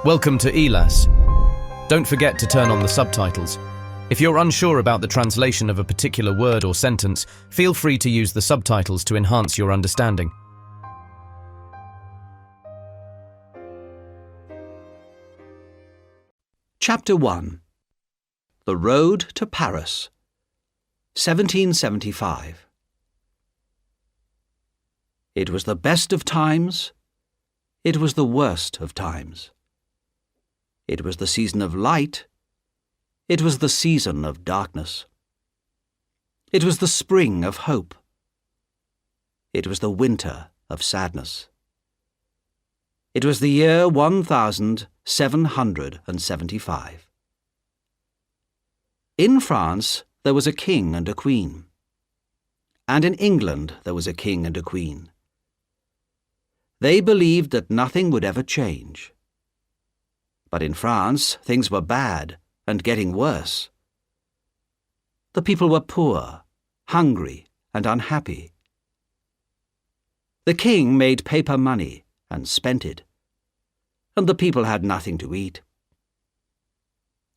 Welcome to ELAS. Don't forget to turn on the subtitles. If you're unsure about the translation of a particular word or sentence, feel free to use the subtitles to enhance your understanding. Chapter 1. The Road to Paris, 1775. It was the best of times. It was the worst of times. It was the season of light. It was the season of darkness. It was the spring of hope. It was the winter of sadness. It was the year 1775. In France there was a king and a queen. And in England there was a king and a queen. They believed that nothing would ever change. But in France things were bad and getting worse. The people were poor, hungry, and unhappy. The king made paper money and spent it, and the people had nothing to eat.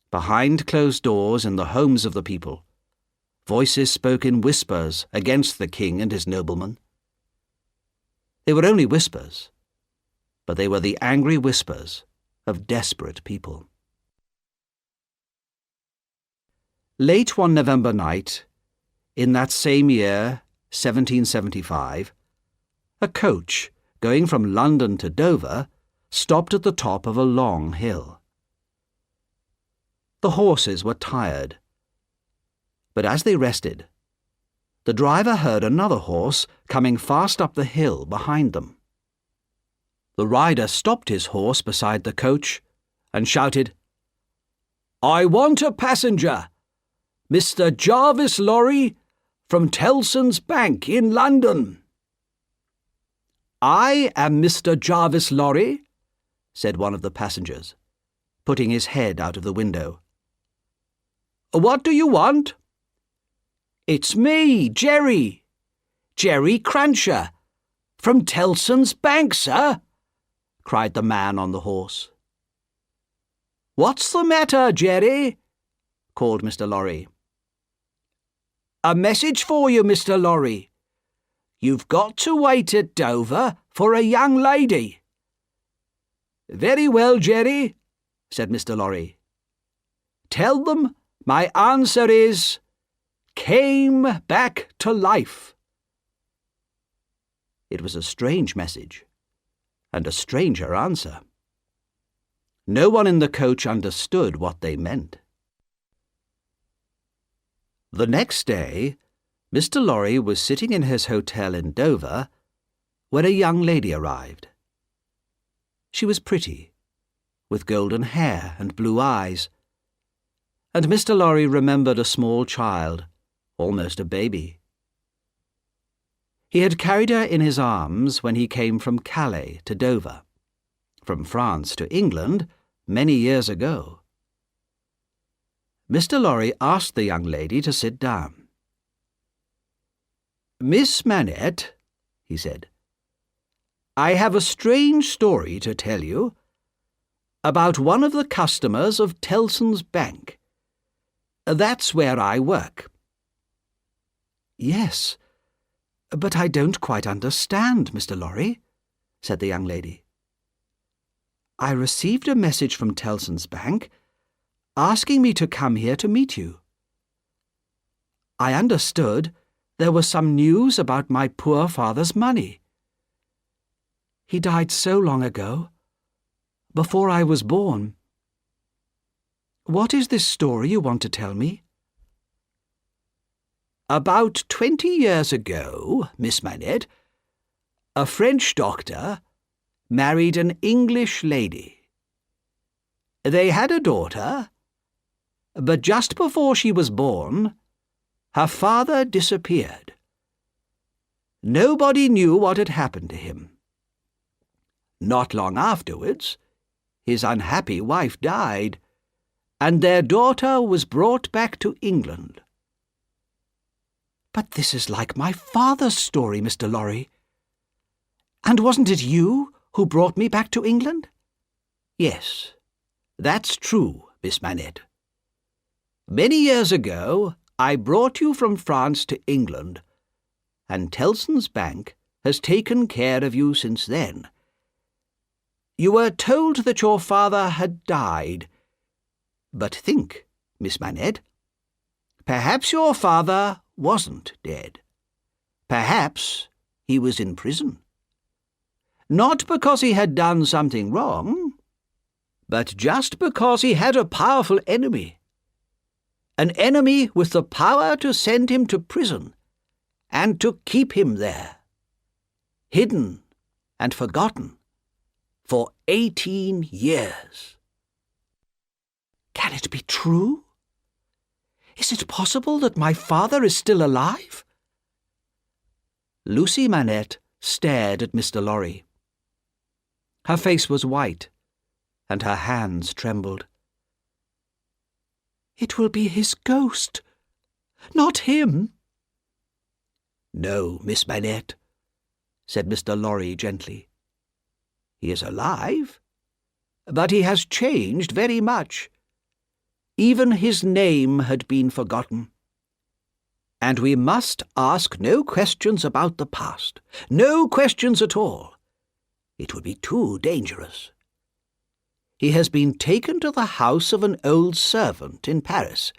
Behind closed doors in the homes of the people, voices spoke in whispers against the king and his noblemen. They were only whispers, but they were the angry whispers of desperate people. Late one November night, in that same year, 1775, a coach going from London to Dover stopped at the top of a long hill. The horses were tired, but as they rested, the driver heard another horse coming fast up the hill behind them. The rider stopped his horse beside the coach and shouted, "I want a passenger, Mr. Jarvis Lorry from Tellson's Bank in London." "I am Mr. Jarvis Lorry," said one of the passengers, putting his head out of the window. "What do you want?" "It's me, Jerry Crancher, from Tellson's Bank, sir," cried the man on the horse. "What's the matter, Jerry?" called Mr. Lorry. "A message for you, Mr. Lorry. You've got to wait at Dover for a young lady." "Very well, Jerry," said Mr. Lorry. "Tell them my answer is, came back to life." It was a strange message, and a stranger answer. No one in the coach understood what they meant. The next day, Mr. Lorry was sitting in his hotel in Dover when a young lady arrived. She was pretty, with golden hair and blue eyes, and Mr. Lorry remembered a small child, almost a baby. He had carried her in his arms when he came from Calais to Dover, from France to England many years ago. Mr. Lorry asked the young lady to sit down. "Miss Manette," he said, "I have a strange story to tell you about one of the customers of Tellson's Bank. That's where I work." "Yes, but I don't quite understand, Mr. Lorry," said the young lady. "I received a message from Tellson's Bank asking me to come here to meet you. I understood there was some news about my poor father's money. He died so long ago, before I was born. What is this story you want to tell me?" "About 20 years ago, Miss Manette, a French doctor married an English lady. They had a daughter, but just before she was born, her father disappeared. Nobody knew what had happened to him. Not long afterwards, his unhappy wife died, and their daughter was brought back to England." "But this is like my father's story, Mr. Lorry. And wasn't it you who brought me back to England?" "Yes, That's true, Miss Manette. Many years ago, I brought you from France to England, and Tellson's Bank has taken care of you since then. You were told that your father had died. But think, Miss Manette, perhaps your father wasn't dead. Perhaps he was in prison. Not because he had done something wrong, but just because he had a powerful enemy. An enemy with the power to send him to prison and to keep him there, hidden and forgotten, for 18 years. Can it be true? Is it possible that my father is still alive? Lucy Manette stared at Mr. Lorry. Her face was white, and her hands trembled. It will be his ghost, not him. No, Miss Manette, said Mr. Lorry gently. He is alive, but he has changed very much. Even his name had been forgotten. And we must ask no questions about the past, no questions at all. It would be too dangerous. He has been taken to the house of an old servant in Paris,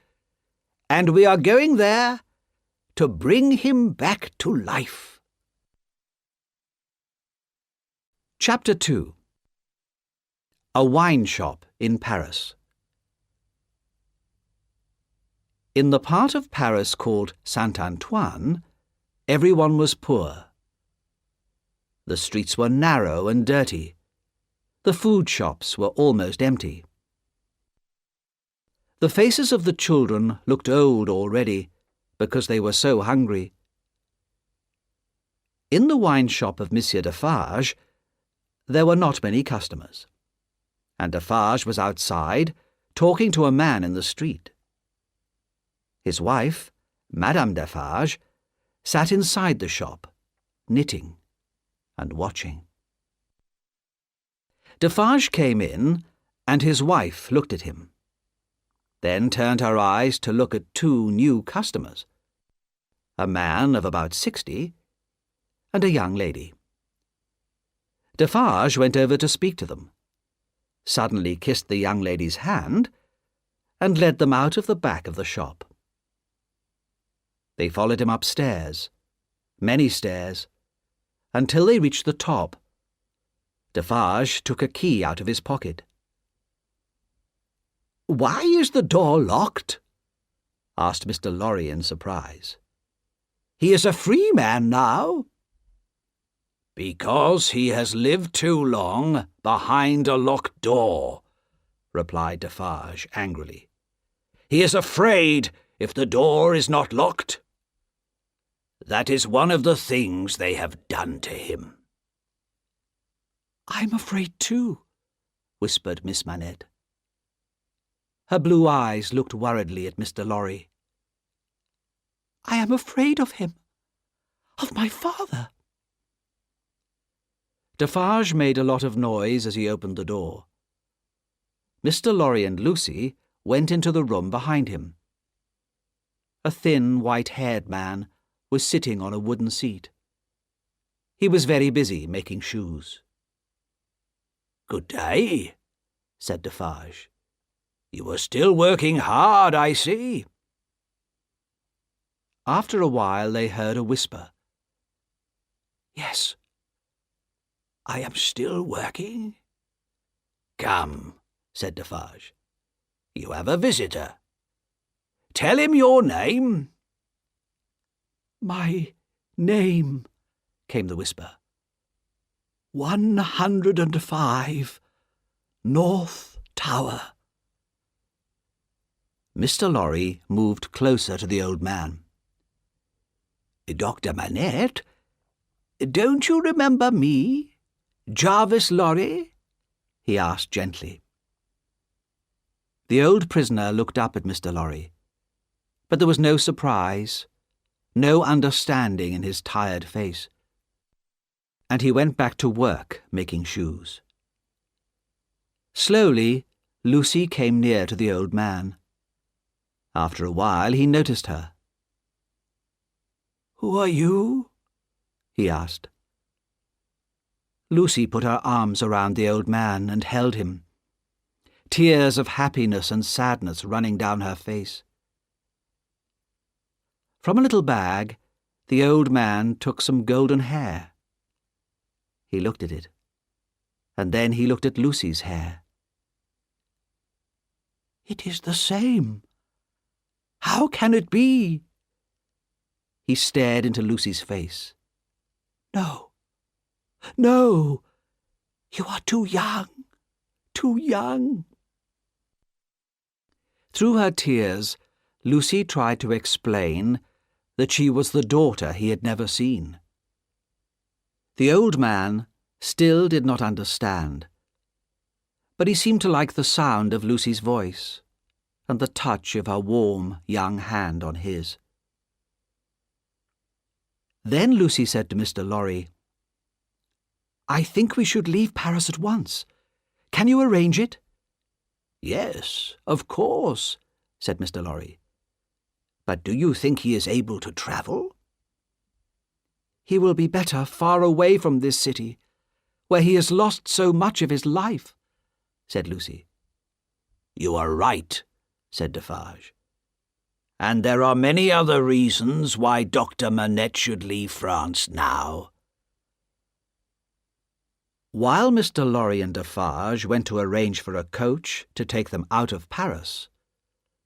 and we are going there to bring him back to life. Chapter 2. A Wine Shop in Paris. In the part of Paris called Saint-Antoine, everyone was poor. The streets were narrow and dirty. The food shops were almost empty. The faces of the children looked old already because they were so hungry. In the wine shop of Monsieur Defarge, there were not many customers, and Defarge was outside talking to a man in the street. His wife, Madame Defarge, sat inside the shop, knitting and watching. Defarge came in, and his wife looked at him, then turned her eyes to look at two new customers, a man of about 60 and a young lady. Defarge went over to speak to them, suddenly kissed the young lady's hand, and led them out of the back of the shop. They followed him upstairs, many stairs, until they reached the top. Defarge took a key out of his pocket. "Why is the door locked?" asked Mr. Lorry in surprise. "He is a free man now." "Because he has lived too long behind a locked door," replied Defarge angrily. "He is afraid if the door is not locked. That is one of the things they have done to him." "I'm afraid too," whispered Miss Manette. Her blue eyes looked worriedly at Mr. Lorry. "I am afraid of him, of my father." Defarge made a lot of noise as he opened the door. Mr. Lorry and Lucy went into the room behind him. A thin, white-haired man was sitting on a wooden seat. He was very busy making shoes. "Good day," said Defarge. "You are still working hard, I see." After a while they heard a whisper. "Yes, I am still working." "Come," said Defarge. "You have a visitor. Tell him your name." "My name," came the whisper. 105, North Tower." Mr. Lorry moved closer to the old man. "Dr. Manette, don't you remember me, Jarvis Lorry?" he asked gently. The old prisoner looked up at Mr. Lorry, but there was no surprise, no understanding in his tired face, and he went back to work making shoes. Slowly, Lucy came near to the old man. After a while he noticed her. "Who are you?" he asked. Lucy put her arms around the old man and held him, tears of happiness and sadness running down her face. From a little bag, the old man took some golden hair. He looked at it, and then he looked at Lucy's hair. "It is the same. How can it be?" He stared into Lucy's face. "No, no, you are too young, too young." Through her tears, Lucy tried to explain that she was the daughter he had never seen. The old man still did not understand, but he seemed to like the sound of Lucy's voice and the touch of her warm young hand on his. Then Lucy said to Mr. Lorry, "I think we should leave Paris at once. Can you arrange it?" "Yes, of course," said Mr. Lorry. "But do you think he is able to travel?" "He will be better far away from this city, where he has lost so much of his life," said Lucy. "You are right," said Defarge. "And there are many other reasons why Dr. Manette should leave France now." While Mr. Lorry and Defarge went to arrange for a coach to take them out of Paris,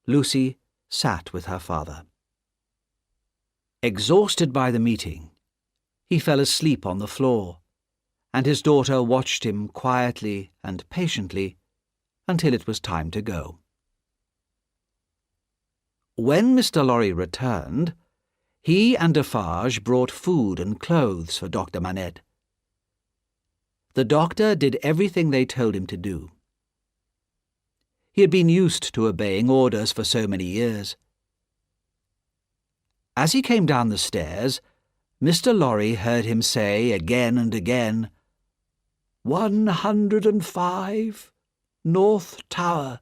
Lucy sat with her father. Exhausted by the meeting, he fell asleep on the floor, and his daughter watched him quietly and patiently until it was time to go. When Mr. Lorry returned, he and Defarge brought food and clothes for Dr. Manette. The doctor did everything they told him to do. He had been used to obeying orders for so many years. As he came down the stairs, Mr. Lorry heard him say again and again, 105, North Tower."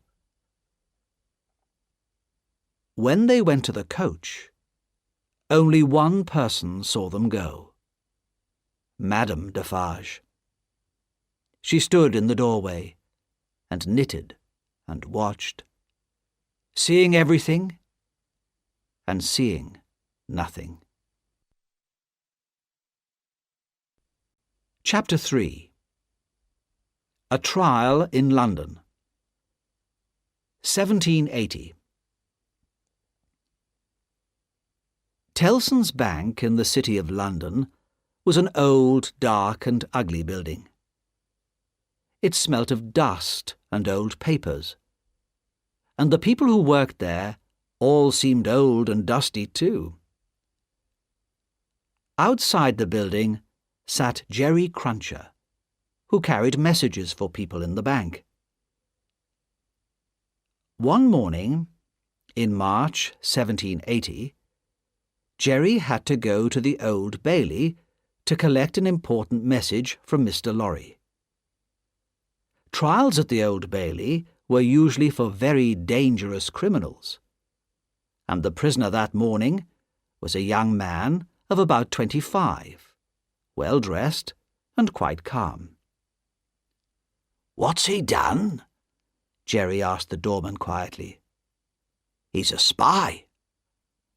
When they went to the coach, only one person saw them go: Madame Defarge. She stood in the doorway and knitted and watched, seeing everything and seeing nothing. Chapter 3. A Trial in London. 1780. Tellson's Bank in the City of London was an old, dark and ugly building. It smelt of dust and old papers, and the people who worked there all seemed old and dusty too. Outside the building sat Jerry Cruncher, who carried messages for people in the bank. One morning, in March 1780, Jerry had to go to the Old Bailey to collect an important message from Mr. Lorry. Trials at the Old Bailey were usually for very dangerous criminals, and the prisoner that morning was a young man of about 25, well-dressed and quite calm. "What's he done?" Jerry asked the doorman quietly. "He's a spy.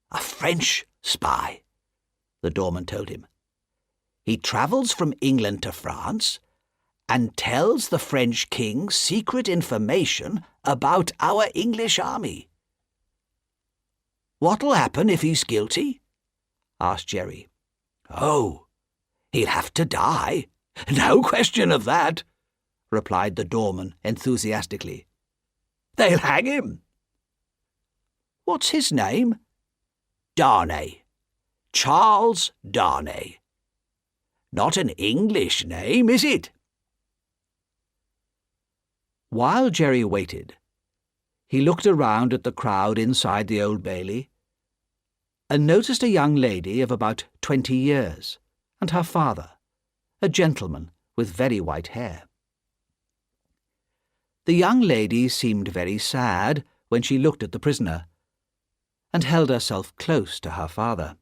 A French spy," the doorman told him. "He travels from England to France and tells the French king secret information about our English army." "What'll happen if he's guilty?" asked Jerry. "Oh, he'll have to die. No question of that," replied the doorman enthusiastically. "They'll hang him." "What's his name?" "Darnay. Charles Darnay. Not an English name, is it?" While Jerry waited, he looked around at the crowd inside the Old Bailey and noticed a young lady of about 20 years and her father, a gentleman with very white hair. The young lady seemed very sad when she looked at the prisoner, and held herself close to her father.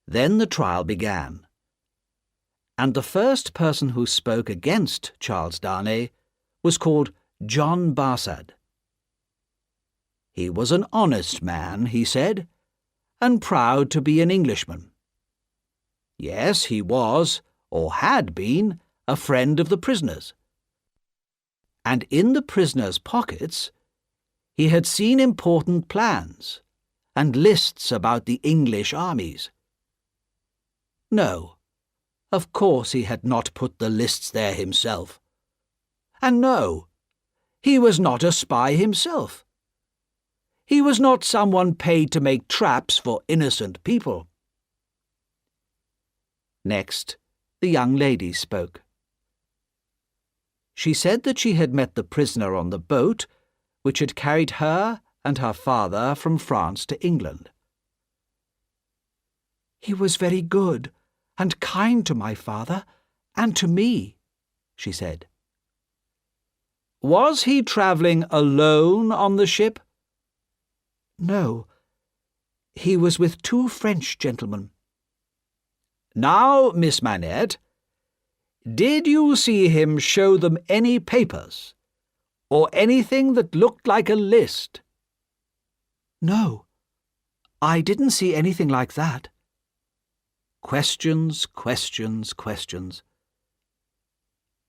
Then the trial began, and the first person who spoke against Charles Darnay was called John Barsad. He was an honest man, he said, and proud to be an Englishman. Yes, he was, or had been, a friend of the prisoner's. And in the prisoner's pockets he had seen important plans and lists about the English armies. No, of course he had not put the lists there himself. And no, he was not a spy himself. He was not someone paid to make traps for innocent people. Next, the young lady spoke. She said that she had met the prisoner on the boat which had carried her and her father from France to England. "He was very good and kind to my father and to me," she said. "Was he travelling alone on the ship?" "No, he was with 2 French gentlemen." "Now, Miss Manette, did you see him show them any papers, or anything that looked like a list?" "No, I didn't see anything like that." Questions, questions, questions.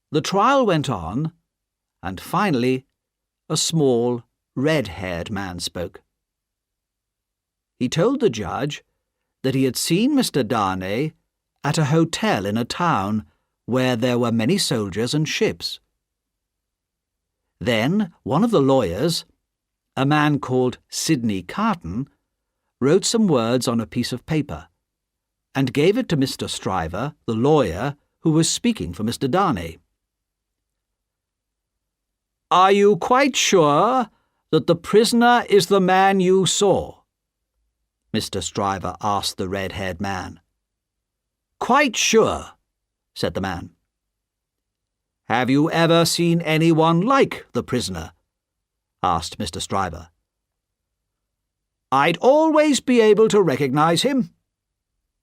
The trial went on, and finally a small, red-haired man spoke. He told the judge that he had seen Mr. Darnay at a hotel in a town where there were many soldiers and ships. Then one of the lawyers, a man called Sidney Carton, wrote some words on a piece of paper and gave it to Mr. Stryver, the lawyer, who was speaking for Mr. Darnay. "Are you quite sure that the prisoner is the man you saw?" Mr. Stryver asked the red-haired man. "Quite sure," said the man. "Have you ever seen anyone like the prisoner?" asked Mr. Stryver. "I'd always be able to recognize him."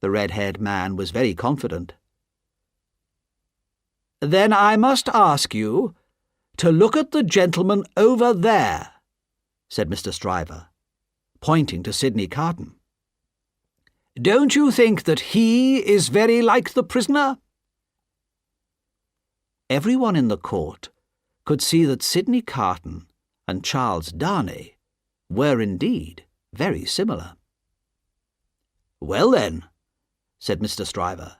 The red-haired man was very confident. "Then I must ask you to look at the gentleman over there," said Mr. Stryver, pointing to Sidney Carton. "Don't you think that he is very like the prisoner?" Everyone in the court could see that Sidney Carton and Charles Darnay were indeed very similar. "Well then," said Mr. Stryver,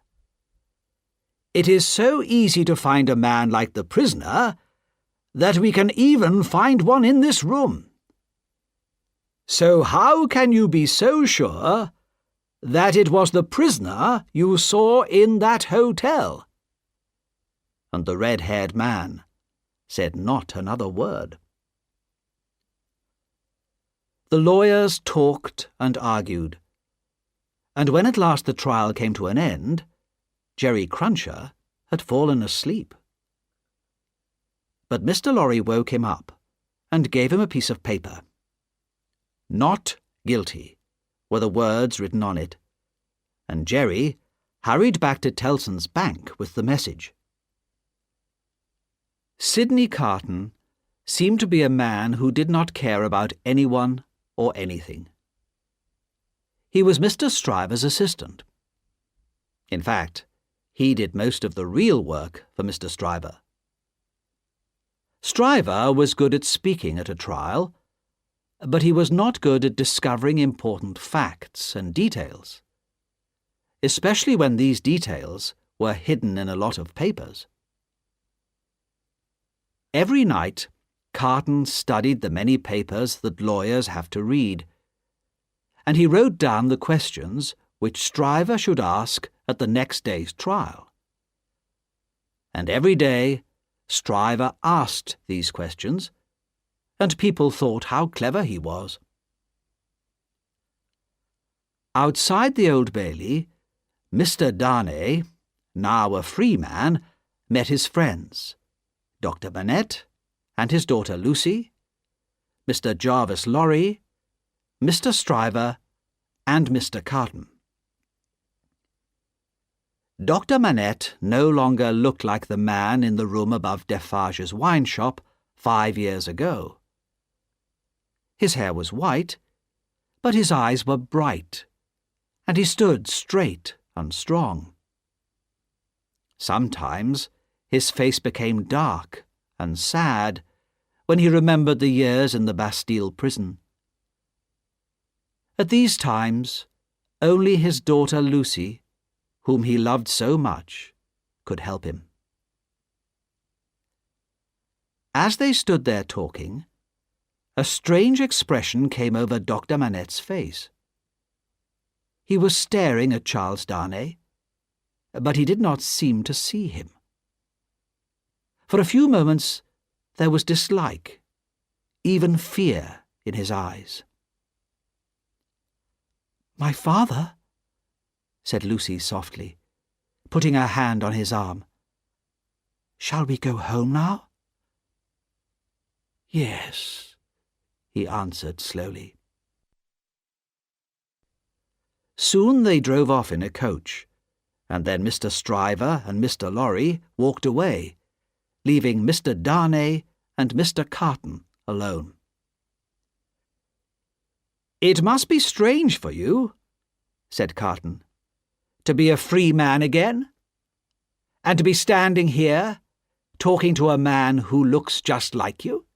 "it is so easy to find a man like the prisoner that we can even find one in this room. So how can you be so sure that it was the prisoner you saw in that hotel?" And the red-haired man said not another word. The lawyers talked and argued, and when at last the trial came to an end, Jerry Cruncher had fallen asleep. But Mr. Lorry woke him up and gave him a piece of paper. "Not guilty" were the words written on it, and Jerry hurried back to Tellson's bank with the message. Sidney Carton seemed to be a man who did not care about anyone or anything. He was Mr. Stryver's assistant. In fact, he did most of the real work for Mr. Stryver. Stryver was good at speaking at a trial, but he was not good at discovering important facts and details, especially when these details were hidden in a lot of papers. Every night, Carton studied the many papers that lawyers have to read, and he wrote down the questions which Stryver should ask at the next day's trial. And every day, Stryver asked these questions, and people thought how clever he was. Outside the Old Bailey, Mr. Darnay, now a free man, met his friends, Dr. Manette and his daughter Lucy, Mr. Jarvis Lorry, Mr. Stryver, and Mr. Carton. Dr. Manette no longer looked like the man in the room above Defarge's wine shop 5 years ago. His hair was white, but his eyes were bright, and he stood straight and strong. Sometimes his face became dark and sad when he remembered the years in the Bastille prison. At these times, only his daughter Lucy, whom he loved so much, could help him. As they stood there talking, a strange expression came over Dr. Manette's face. He was staring at Charles Darnay, but he did not seem to see him. For a few moments there was dislike, even fear, in his eyes. "My father," said Lucy softly, putting her hand on his arm. "Shall we go home now?" "Yes," he answered slowly. Soon they drove off in a coach, and then Mr. Stryver and Mr. Lorry walked away, leaving Mr. Darnay and Mr. Carton alone. "It must be strange for you," said Carton, "to be a free man again, and to be standing here, talking to a man who looks just like you.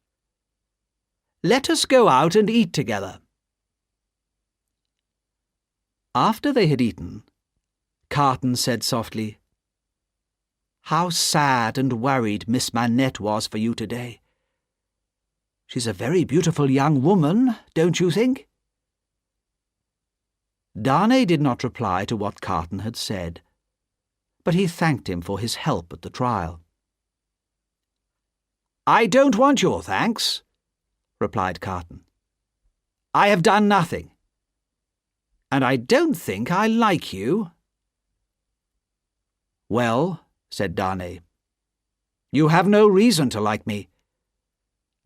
Let us go out and eat together." After they had eaten, Carton said softly, "How sad and worried Miss Manette was for you today. She's a very beautiful young woman, don't you think?" Darnay did not reply to what Carton had said, but he thanked him for his help at the trial. "I don't want your thanks," replied Carton. "I have done nothing, and I don't think I like you." "Well," said Darnay, "you have no reason to like me,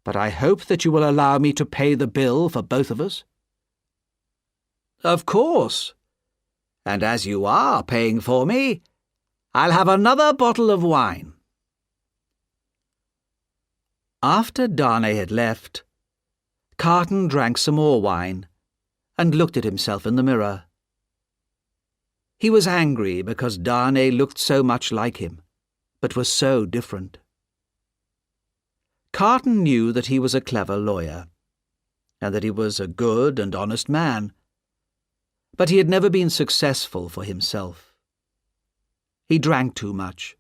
but I hope that you will allow me to pay the bill for both of us." "Of course, and as you are paying for me, I'll have another bottle of wine." After Darnay had left, Carton drank some more wine and looked at himself in the mirror. He was angry because Darnay looked so much like him, but was so different. Carton knew that he was a clever lawyer, and that he was a good and honest man, but he had never been successful for himself. He drank too much,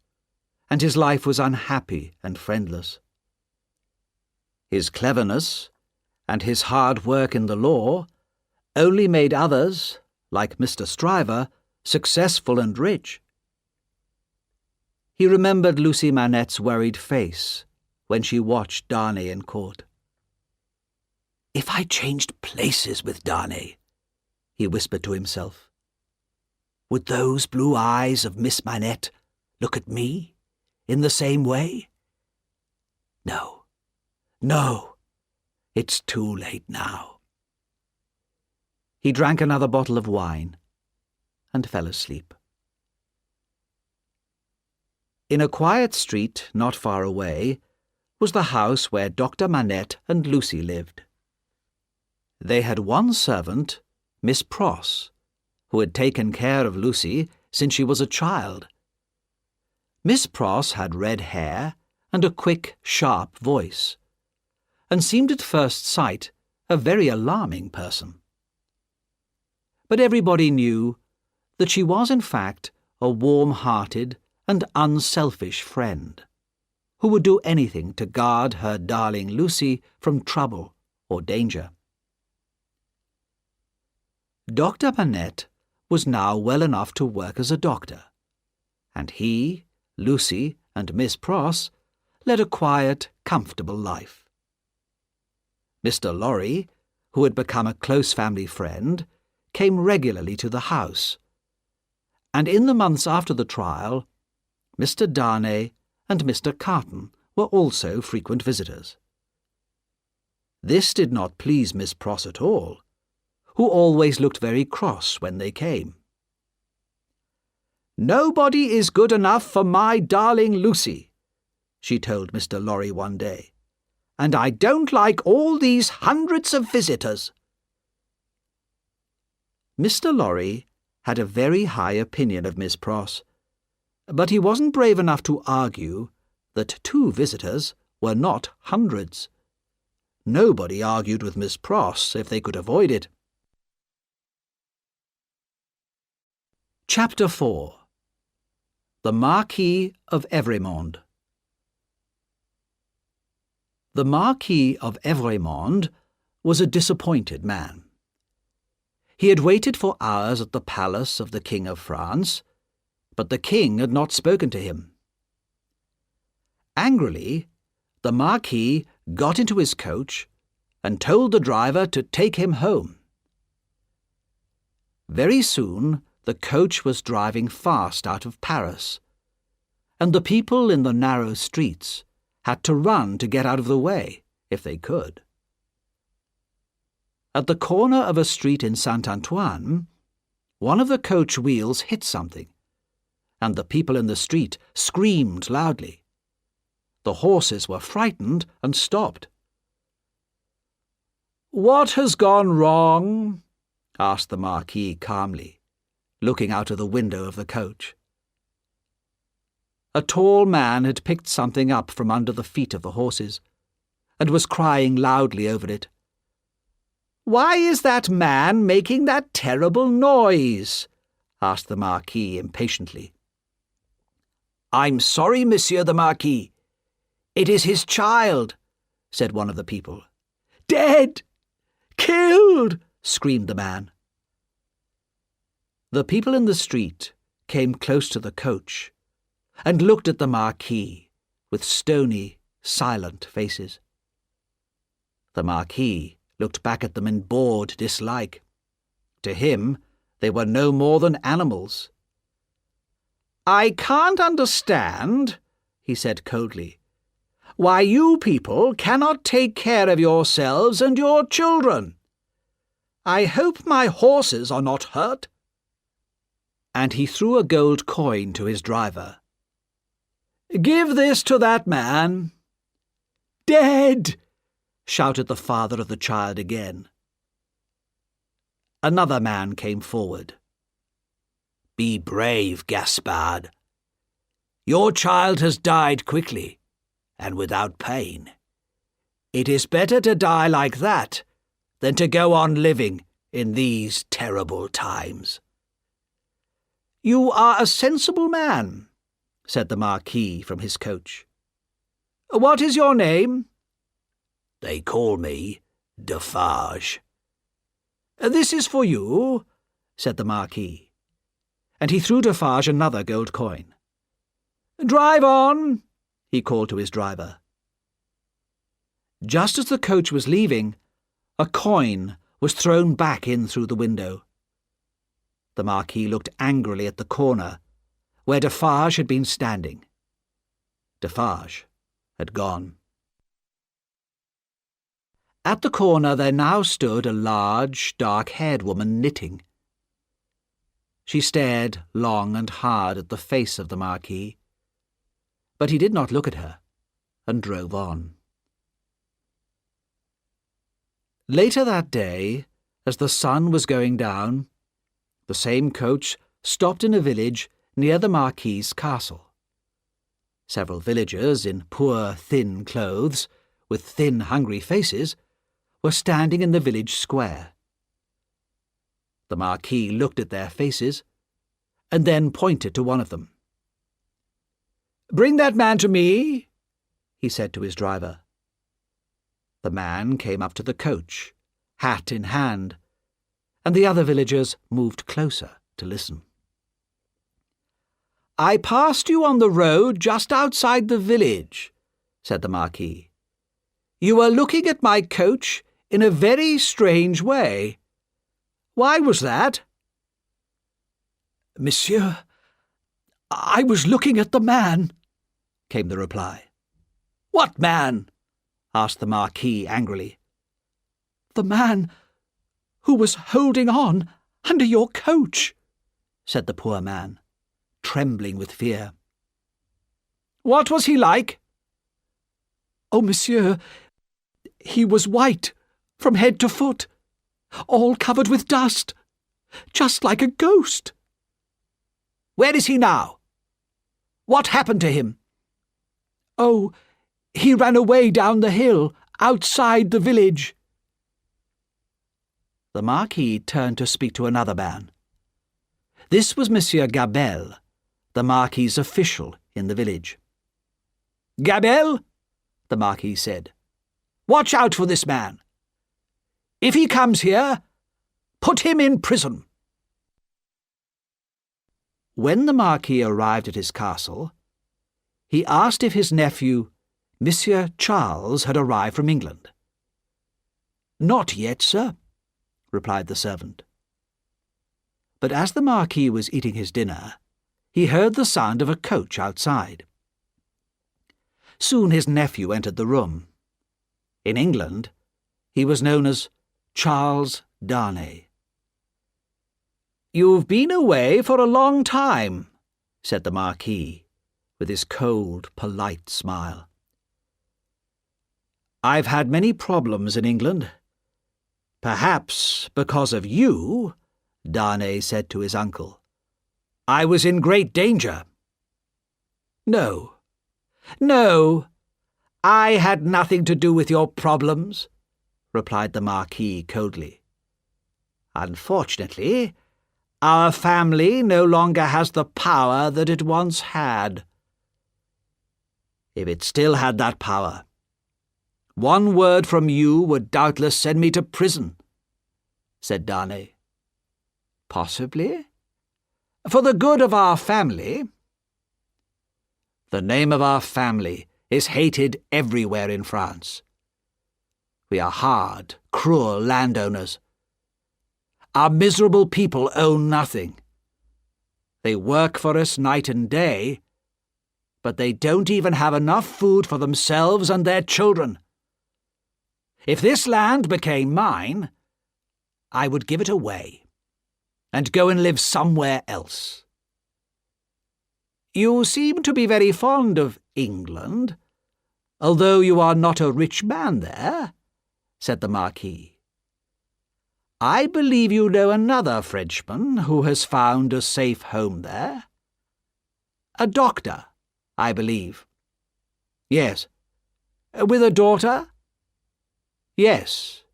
and his life was unhappy and friendless. His cleverness and his hard work in the law only made others, like Mr. Stryver, successful and rich. He remembered Lucy Manette's worried face when she watched Darnay in court. "If I changed places with Darnay," he whispered to himself, "would those blue eyes of Miss Manette look at me in the same way? No, it's too late now." He drank another bottle of wine and fell asleep. In a quiet street not far away was the house where Dr. Manette and Lucy lived. They had one servant, Miss Pross, who had taken care of Lucy since she was a child. Miss Pross had red hair and a quick, sharp voice, and seemed at first sight a very alarming person. But everybody knew that she was in fact a warm-hearted and unselfish friend, who would do anything to guard her darling Lucy from trouble or danger. Dr. Manette was now well enough to work as a doctor, and he, Lucy, and Miss Pross led a quiet, comfortable life. Mr. Lorry, who had become a close family friend, came regularly to the house, and in the months after the trial, Mr. Darnay and Mr. Carton were also frequent visitors. This did not please Miss Pross at all, who always looked very cross when they came. "Nobody is good enough for my darling Lucy," she told Mr. Lorry one day, "and I don't like all these hundreds of visitors." Mr. Lorry had a very high opinion of Miss Pross, but he wasn't brave enough to argue that 2 visitors were not hundreds. Nobody argued with Miss Pross if they could avoid it. Chapter 4. The Marquis of Evrémonde. The Marquis of Evrémonde was a disappointed man. He had waited for hours at the palace of the King of France, but the king had not spoken to him. Angrily, the Marquis got into his coach and told the driver to take him home. Very soon the coach was driving fast out of Paris, and the people in the narrow streets had to run to get out of the way, if they could. At the corner of a street in Saint-Antoine, one of the coach wheels hit something, and the people in the street screamed loudly. The horses were frightened and stopped. "What has gone wrong?" asked the Marquis calmly, looking out of the window of the coach. A tall man had picked something up from under the feet of the horses, and was crying loudly over it. "Why is that man making that terrible noise?" asked the Marquis impatiently. "I'm sorry, Monsieur the Marquis. It is his child," said one of the people. "Dead! Killed!" screamed the man. The people in the street came close to the coach and looked at the Marquis with stony, silent faces. The Marquis looked back at them in bored dislike. To him, they were no more than animals. "I can't understand," he said coldly, "why you people cannot take care of yourselves and your children. I hope my horses are not hurt." And he threw a gold coin to his driver. "Give this to that man." "Dead!" shouted the father of the child again. Another man came forward. "Be brave, Gaspard. Your child has died quickly, and without pain. It is better to die like that than to go on living in these terrible times." "You are a sensible man," said the Marquis from his coach. "What is your name?" "They call me Defarge." "This is for you," said the Marquis, and he threw Defarge another gold coin. "Drive on," he called to his driver. Just as the coach was leaving, a coin was thrown back in through the window. The Marquis looked angrily at the corner where Defarge had been standing. Defarge had gone. At the corner there now stood a large, dark-haired woman knitting. She stared long and hard at the face of the Marquis, but he did not look at her, and drove on. Later that day, as the sun was going down, the same coach stopped in a village near the Marquis's castle. Several villagers in poor, thin clothes, with thin, hungry faces, were standing in the village square. The Marquis looked at their faces, and then pointed to one of them. "Bring that man to me," he said to his driver. The man came up to the coach, hat in hand, and the other villagers moved closer to listen. "I passed you on the road just outside the village," said the Marquis. "You were looking at my coach in a very strange way. Why was that?" "Monsieur, I was looking at the man," came the reply. "What man?" asked the Marquis angrily. "The man who was holding on under your coach," said the poor man, trembling with fear. "What was he like?" "Oh, monsieur, he was white from head to foot, all covered with dust, just like a ghost." "Where is he now? What happened to him?" "Oh, he ran away down the hill, outside the village." The Marquis turned to speak to another man. This was Monsieur Gabelle, the Marquis's official in the village. "Gabelle," the Marquis said, "watch out for this man. If he comes here, put him in prison." When the Marquis arrived at his castle, he asked if his nephew, Monsieur Charles, had arrived from England. "Not yet, sir," replied the servant. But as the Marquis was eating his dinner, he heard the sound of a coach outside. Soon his nephew entered the room. In England, he was known as Charles Darnay. "You've been away for a long time," said the Marquis, with his cold, polite smile. "I've had many problems in England. Perhaps because of you," Darnay said to his uncle. "I was in great danger." No, I had nothing to do with your problems," replied the Marquis coldly. "Unfortunately, our family no longer has the power that it once had. If it still had that power, one word from you would doubtless send me to prison," said Darnay. "Possibly. For the good of our family." "The name of our family is hated everywhere in France. We are hard, cruel landowners. Our miserable people own nothing. They work for us night and day, but they don't even have enough food for themselves and their children. If this land became mine, I would give it away and go and live somewhere else." "You seem to be very fond of England, although you are not a rich man there," said the Marquis. "I believe you know another Frenchman who has found a safe home there. A doctor, I believe." "Yes." "With a daughter?" "Yes,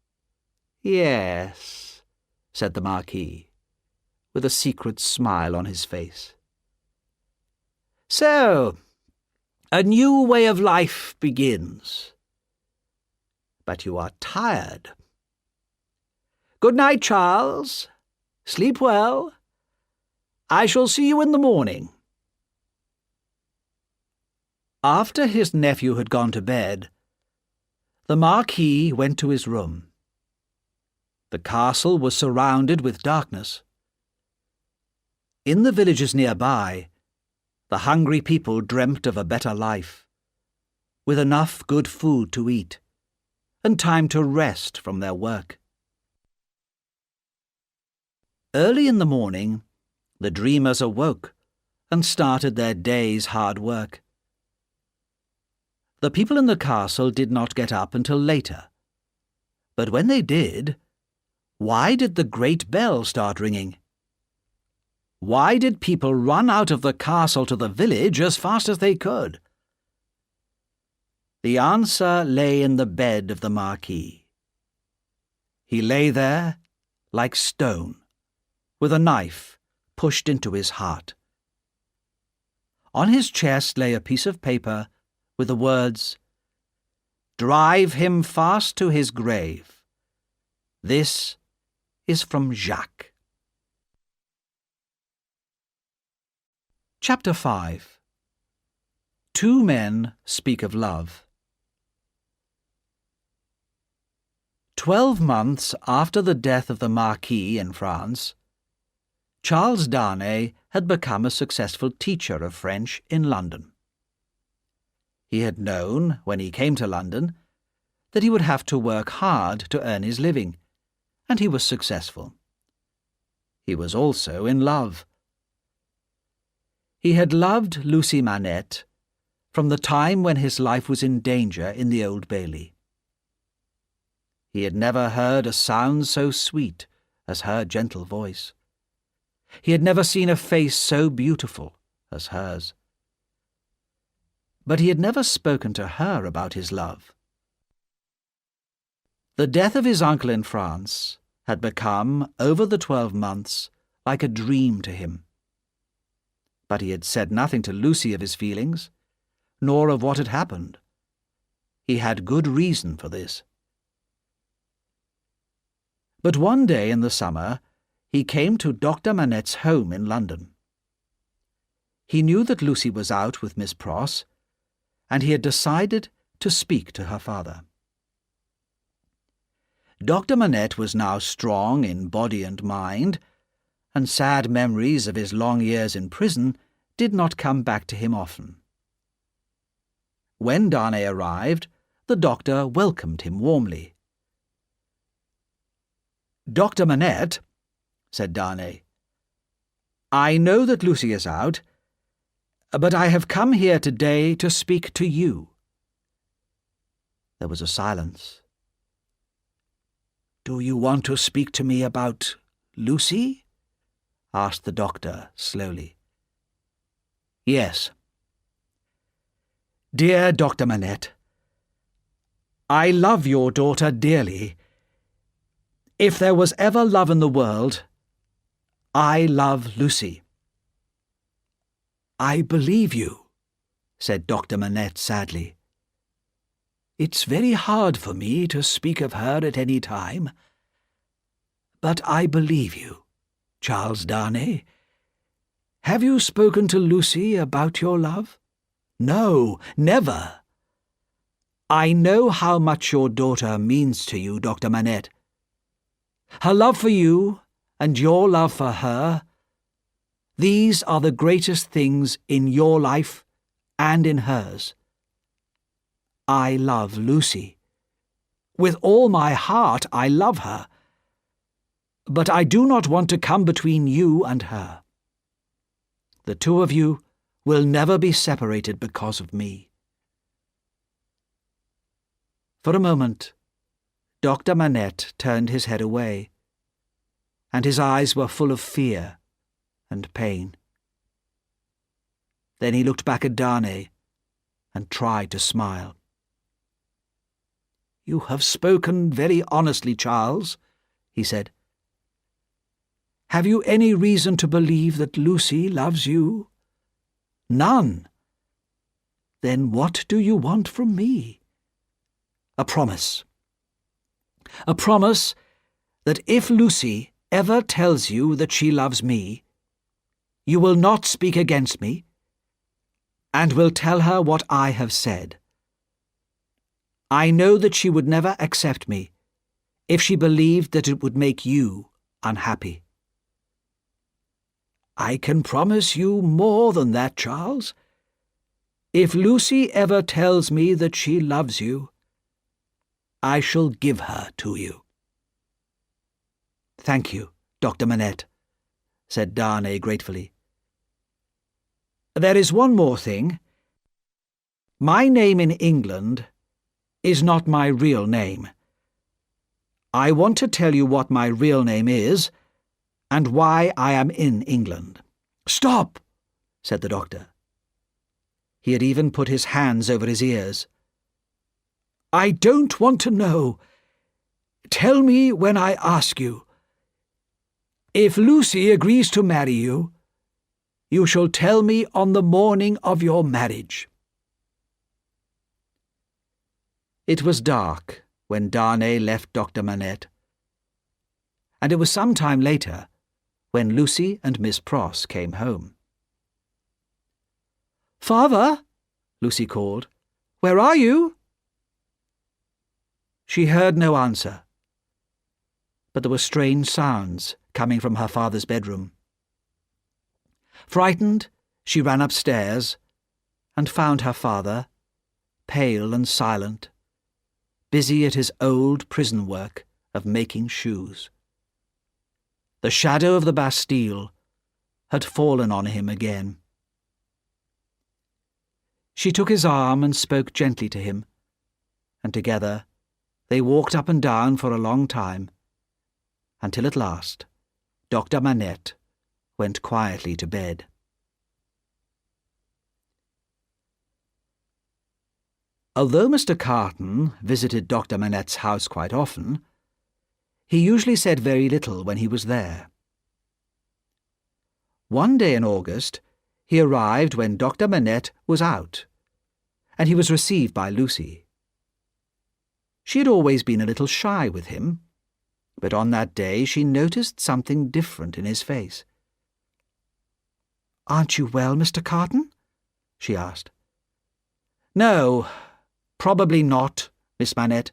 said the Marquis, with a secret smile on his face. "So, a new way of life begins. But you are tired. Good night, Charles. Sleep well. I shall see you in the morning." After his nephew had gone to bed, the Marquis went to his room. The castle was surrounded with darkness. In the villages nearby, the hungry people dreamt of a better life, with enough good food to eat, and time to rest from their work. Early in the morning, the dreamers awoke and started their day's hard work. The people in the castle did not get up until later, but when they did, why did the great bell start ringing? Why did people run out of the castle to the village as fast as they could? The answer lay in the bed of the Marquis. He lay there like stone, with a knife pushed into his heart. On his chest lay a piece of paper with the words, "Drive him fast to his grave. This is from Jacques." Chapter 5. Two men speak of love. 12 months after the death of the Marquis in France, Charles Darnay had become a successful teacher of French in London. He had known, when he came to London, that he would have to work hard to earn his living, and he was successful. He was also in love. He had loved Lucy Manette from the time when his life was in danger in the Old Bailey. He had never heard a sound so sweet as her gentle voice. He had never seen a face so beautiful as hers. But he had never spoken to her about his love. The death of his uncle in France had become, over the 12 months, like a dream to him. But he had said nothing to Lucy of his feelings, nor of what had happened. He had good reason for this. But one day in the summer, he came to Dr. Manette's home in London. He knew that Lucy was out with Miss Pross, and he had decided to speak to her father. Dr. Manette was now strong in body and mind, and sad memories of his long years in prison did not come back to him often. When Darnay arrived, the doctor welcomed him warmly. "Dr. Manette," said Darnay, "I know that Lucy is out, but I have come here today to speak to you." There was a silence. "Do you want to speak to me about Lucy?" asked the doctor slowly. "Yes." "Dear Dr. Manette, I love your daughter dearly. If there was ever love in the world, I love Lucy." "I believe you," said Dr. Manette sadly. "It's very hard for me to speak of her at any time. But I believe you, Charles Darnay. Have you spoken to Lucy about your love?" "No, never." "I know how much your daughter means to you, Dr. Manette. Her love for you and your love for her, these are the greatest things in your life and in hers. I love Lucy. With all my heart I love her. But I do not want to come between you and her. The two of you will never be separated because of me." For a moment, Dr. Manette turned his head away, and his eyes were full of fear and pain. Then he looked back at Darnay and tried to smile. "You have spoken very honestly, Charles," he said. "Have you any reason to believe that Lucy loves you?" "None." "Then what do you want from me?" "A promise. A promise that if Lucy ever tells you that she loves me, you will not speak against me, and will tell her what I have said. I know that she would never accept me if she believed that it would make you unhappy." "I can promise you more than that, Charles. If Lucy ever tells me that she loves you, I shall give her to you." "Thank you, Dr. Manette," said Darnay gratefully. "There is one more thing. My name in England is not my real name. I want to tell you what my real name is, and why I am in England." "Stop!" said the doctor. He had even put his hands over his ears. "I don't want to know. Tell me when I ask you. If Lucy agrees to marry you, you shall tell me on the morning of your marriage." It was dark when Darnay left Dr. Manette, and it was some time later when Lucy and Miss Pross came home. "Father," Lucy called, "where are you?" She heard no answer, but there were strange sounds coming from her father's bedroom. Frightened, she ran upstairs and found her father pale and silent, busy at his old prison work of making shoes. The shadow of the Bastille had fallen on him again. She took his arm and spoke gently to him, and together they walked up and down for a long time, until at last Dr. Manette went quietly to bed. Although Mr. Carton visited Dr. Manette's house quite often, he usually said very little when he was there. One day in August, he arrived when Dr. Manette was out, and he was received by Lucy. She had always been a little shy with him, but on that day she noticed something different in his face. "Aren't you well, Mr. Carton?" she asked. "No, probably not, Miss Manette.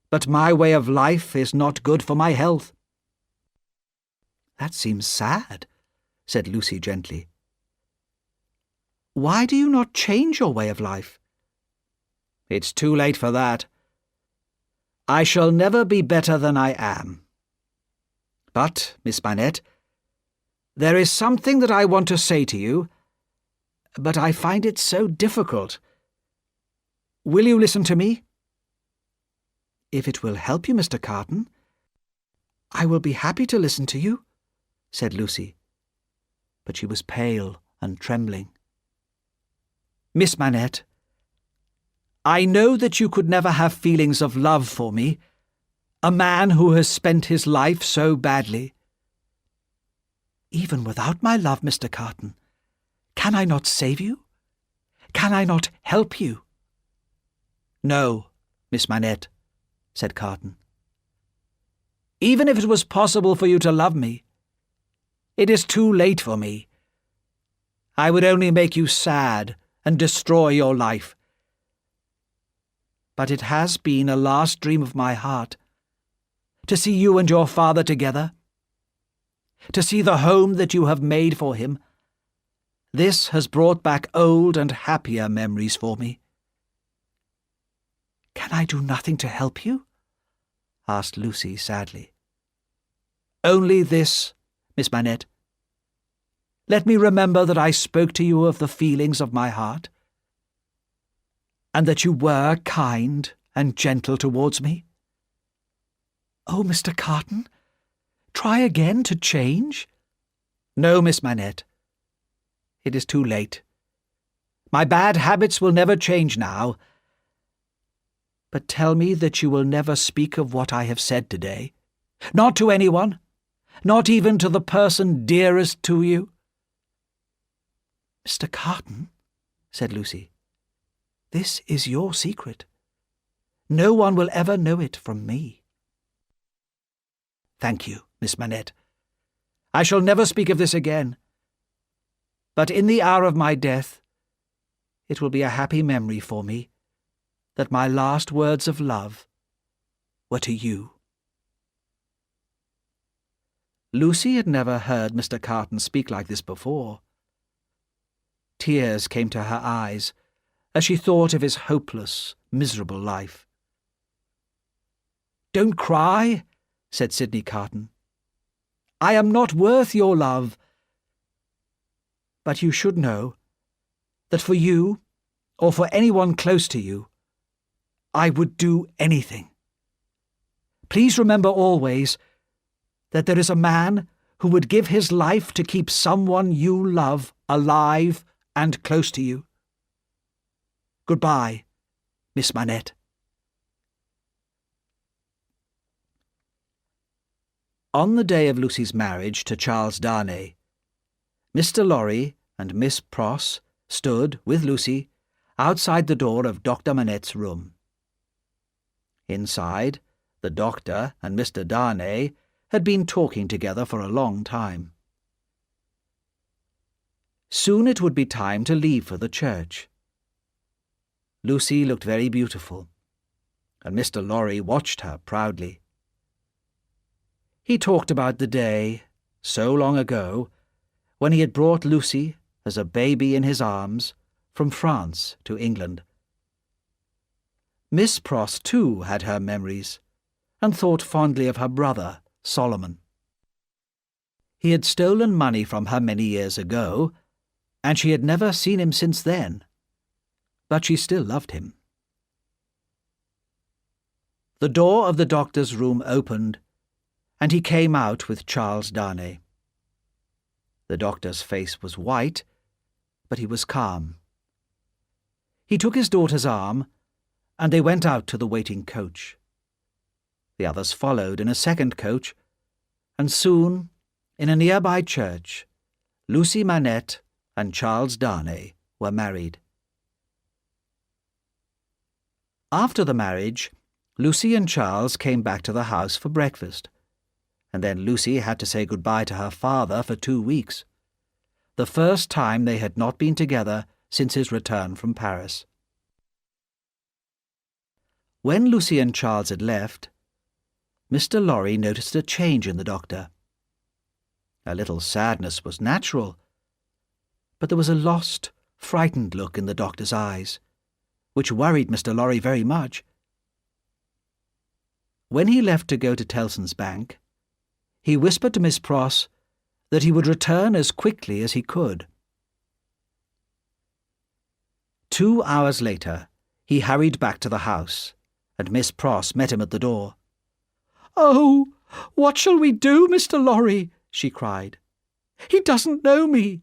But my way of life is not good for my health." "That seems sad," said Lucy gently. "Why do you not change your way of life?" "It's too late for that. I shall never be better than I am. But, Miss Manette, there is something that I want to say to you, but I find it so difficult. Will you listen to me?" "If it will help you, Mr. Carton, I will be happy to listen to you," said Lucy, but she was pale and trembling. "Miss Manette, I know that you could never have feelings of love for me, a man who has spent his life so badly." "Even without my love, Mr. Carton, can I not save you? Can I not help you?" "No, Miss Manette," said Carton. "Even if it was possible for you to love me, it is too late for me. I would only make you sad and destroy your life. But it has been a last dream of my heart to see you and your father together, to see the home that you have made for him. This has brought back old and happier memories for me." "Can I do nothing to help you?" asked Lucy sadly. "Only this, Miss Manette. Let me remember that I spoke to you of the feelings of my heart, and that you were kind and gentle towards me." "Oh, Mr. Carton, try again to change." "No, Miss Manette. It is too late. My bad habits will never change now. But tell me that you will never speak of what I have said today. Not to anyone, not even to the person dearest to you." "Mr. Carton," said Lucy, "this is your secret. No one will ever know it from me." "Thank you, Miss Manette. I shall never speak of this again. But in the hour of my death, it will be a happy memory for me that my last words of love were to you." Lucy had never heard Mr. Carton speak like this before. Tears came to her eyes as she thought of his hopeless, miserable life. "Don't cry," said Sidney Carton. "I am not worth your love. But you should know that for you, or for anyone close to you, I would do anything. Please remember always that there is a man who would give his life to keep someone you love alive and close to you. Goodbye, Miss Manette." On the day of Lucy's marriage to Charles Darnay, Mr. Lorry and Miss Pross stood, with Lucy, outside the door of Dr. Manette's room. Inside, the doctor and Mr. Darnay had been talking together for a long time. Soon it would be time to leave for the church. Lucy looked very beautiful, and Mr. Lorry watched her proudly. He talked about the day, so long ago, when he had brought Lucy, as a baby in his arms, from France to England, Miss Pross too had her memories, and thought fondly of her brother, Solomon. He had stolen money from her many years ago, and she had never seen him since then, but she still loved him. The door of the doctor's room opened, and he came out with Charles Darnay. The doctor's face was white, but he was calm. He took his daughter's arm, and they went out to the waiting coach. The others followed in a second coach, and soon, in a nearby church, Lucy Manette and Charles Darnay were married. After the marriage, Lucy and Charles came back to the house for breakfast, and then Lucy had to say goodbye to her father for 2 weeks, the first time they had not been together since his return from Paris. When Lucy and Charles had left, Mr. Lorry noticed a change in the doctor. A little sadness was natural, but there was a lost, frightened look in the doctor's eyes, which worried Mr. Lorry very much. When he left to go to Tellson's Bank, he whispered to Miss Pross that he would return as quickly as he could. 2 hours later, he hurried back to the house, and Miss Pross met him at the door. "Oh, what shall we do, Mr. Lorry?" she cried. "He doesn't know me,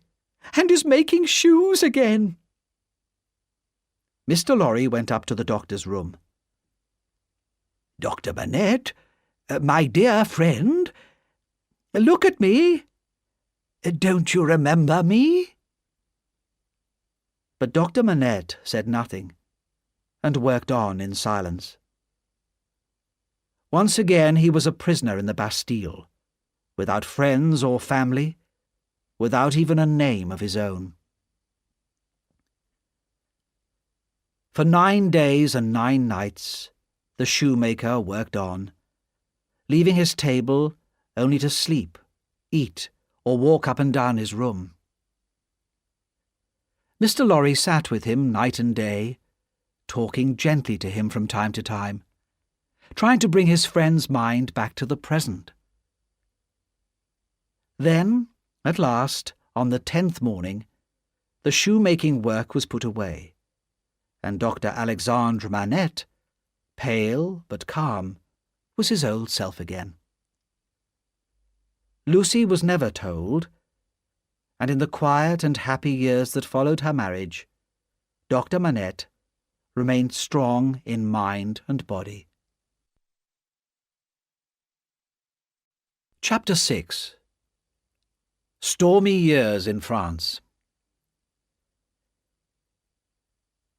and is making shoes again." Mr. Lorry went up to the doctor's room. "Dr. Manette, my dear friend, look at me. Don't you remember me?" But Dr. Manette said nothing, and worked on in silence. Once again he was a prisoner in the Bastille, without friends or family, without even a name of his own. For 9 days and 9 nights, the shoemaker worked on, leaving his table only to sleep, eat, or walk up and down his room. Mr. Lorry sat with him night and day, talking gently to him from time to time, trying to bring his friend's mind back to the present. Then, at last, on the 10th morning, the shoemaking work was put away, and Dr. Alexandre Manette, pale but calm, was his old self again. Lucy was never told, and in the quiet and happy years that followed her marriage, Dr. Manette remained strong in mind and body. Chapter 6. Stormy Years in France.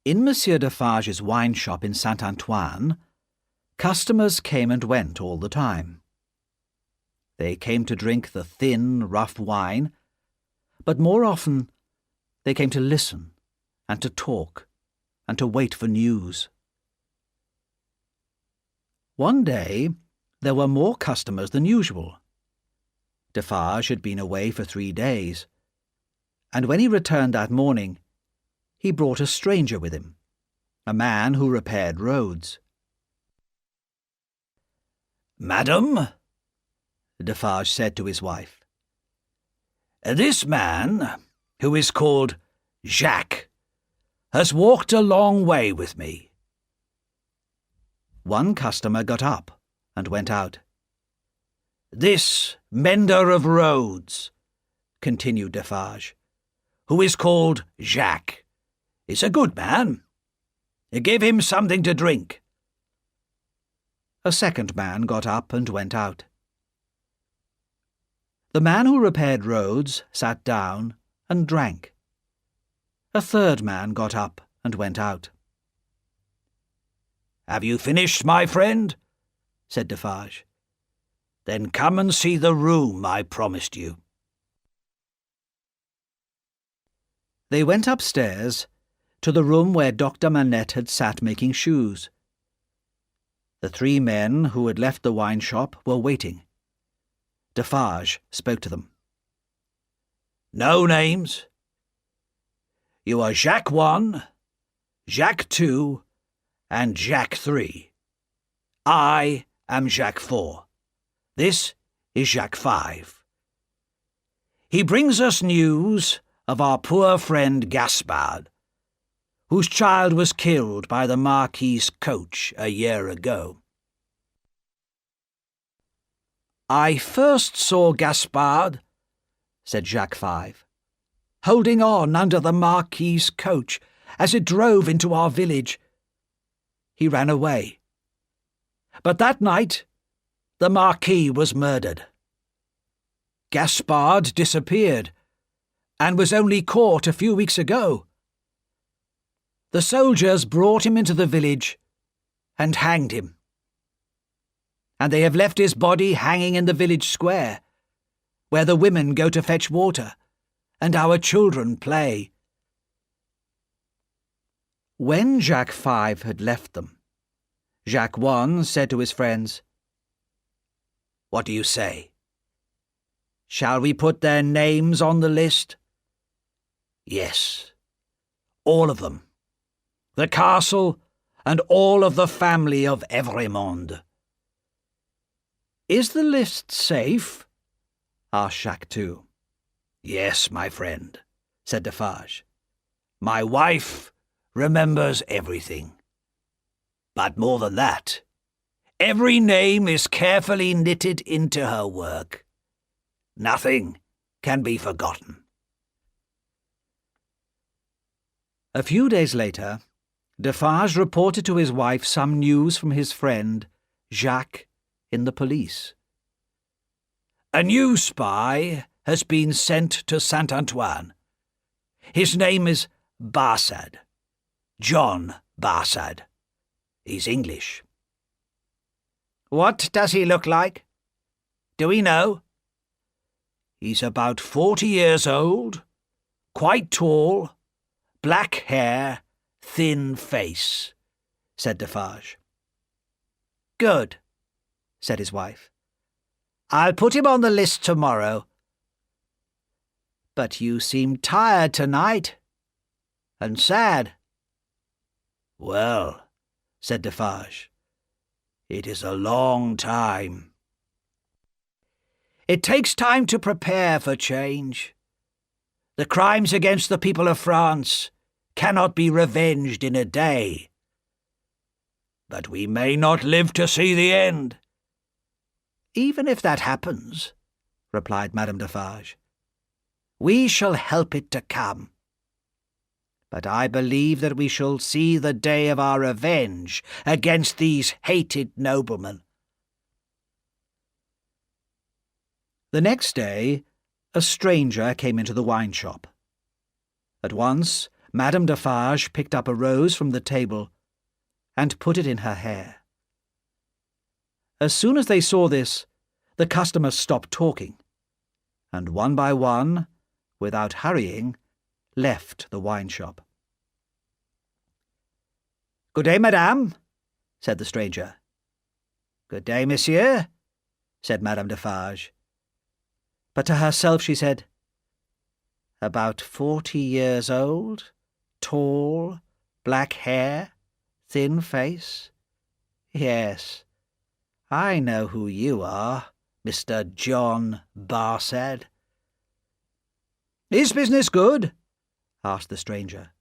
In Monsieur Defarge's wine shop in Saint-Antoine, customers came and went all the time. They came to drink the thin, rough wine, but more often they came to listen and to talk and to wait for news. One day there were more customers than usual. Defarge had been away for 3 days, and when he returned that morning, he brought a stranger with him, a man who repaired roads. "Madam," Defarge said to his wife, "this man, who is called Jacques, has walked a long way with me." One customer got up and went out. "This mender of roads," continued Defarge, "who is called Jacques, is a good man. Give him something to drink." A second man got up and went out. The man who repaired roads sat down and drank. A third man got up and went out. "Have you finished, my friend?" said Defarge. "Then come and see the room I promised you." They went upstairs to the room where Dr. Manette had sat making shoes. The 3 men who had left the wine shop were waiting. Defarge spoke to them. "No names. You are Jacques 1, Jacques 2, and Jack 3. I am Jack 4. This is Jack 5. He brings us news of our poor friend Gaspard, whose child was killed by the Marquis's coach a year ago. I first saw Gaspard, said Jacques 5, holding on under the Marquis's coach as it drove into our village. He ran away. But that night, the Marquis was murdered. Gaspard disappeared and was only caught a few weeks ago. The soldiers brought him into the village and hanged him. And they have left his body hanging in the village square, where the women go to fetch water and our children play. When Jacques 5 had left them, Jacques 1 said to his friends, "What do you say? Shall we put their names on the list?" "Yes, all of them. The castle and all of the family of Evrémonde." "Is the list safe?" asked Jacques 2. "Yes, my friend," said Defarge. "My wife remembers everything. But more than that, every name is carefully knitted into her work. Nothing can be forgotten." A few days later, Defarge reported to his wife some news from his friend, Jacques, in the police. "A new spy has been sent to Saint-Antoine. His name is Barsad. John Barsad. He's English." "What does he look like? Do we know?" "He's about 40 years old, quite tall, black hair, thin face," said Defarge. "Good," said his wife. "I'll put him on the list tomorrow." "But you seem tired tonight, and sad." "Well," said Defarge, "it is a long time." "It takes time to prepare for change. The crimes against the people of France cannot be revenged in a day." "But we may not live to see the end." "Even if that happens," replied Madame Defarge, "we shall help it to come. But I believe that we shall see the day of our revenge against these hated noblemen." The next day, a stranger came into the wine shop. At once, Madame Defarge picked up a rose from the table and put it in her hair. As soon as they saw this, the customers stopped talking, and one by one, without hurrying, left the wine shop. "Good day, madame," said the stranger. "Good day, monsieur," said Madame Defarge. But to herself she said, "About 40 years old, tall, black hair, thin face. Yes, I know who you are, Mr. John Barsad." "Is business good?" asked the stranger.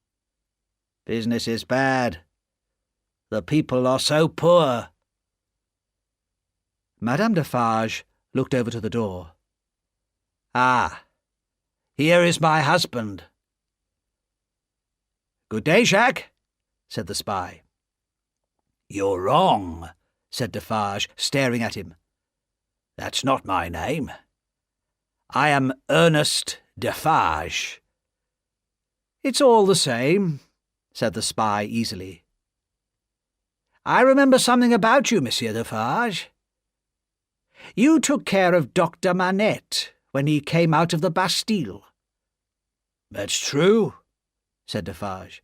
"Business is bad. The people are so poor." Madame Defarge looked over to the door. "Ah, here is my husband." "Good day, Jacques," said the spy. "You're wrong," said Defarge, staring at him. "That's not my name. I am Ernest Defarge." "It's all the same," said the spy easily. "I remember something about you, Monsieur Defarge. You took care of Dr. Manette when he came out of the Bastille." "That's true," said Defarge.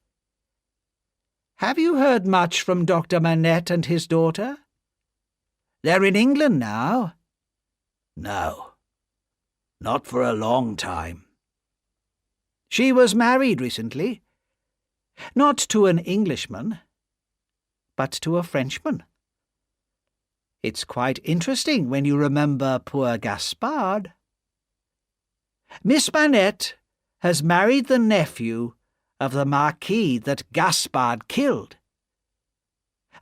"Have you heard much from Dr. Manette and his daughter? They're in England now." "No, not for a long time." "She was married recently. Not to an Englishman, but to a Frenchman. It's quite interesting when you remember poor Gaspard. Miss Manette has married the nephew of the Marquis that Gaspard killed.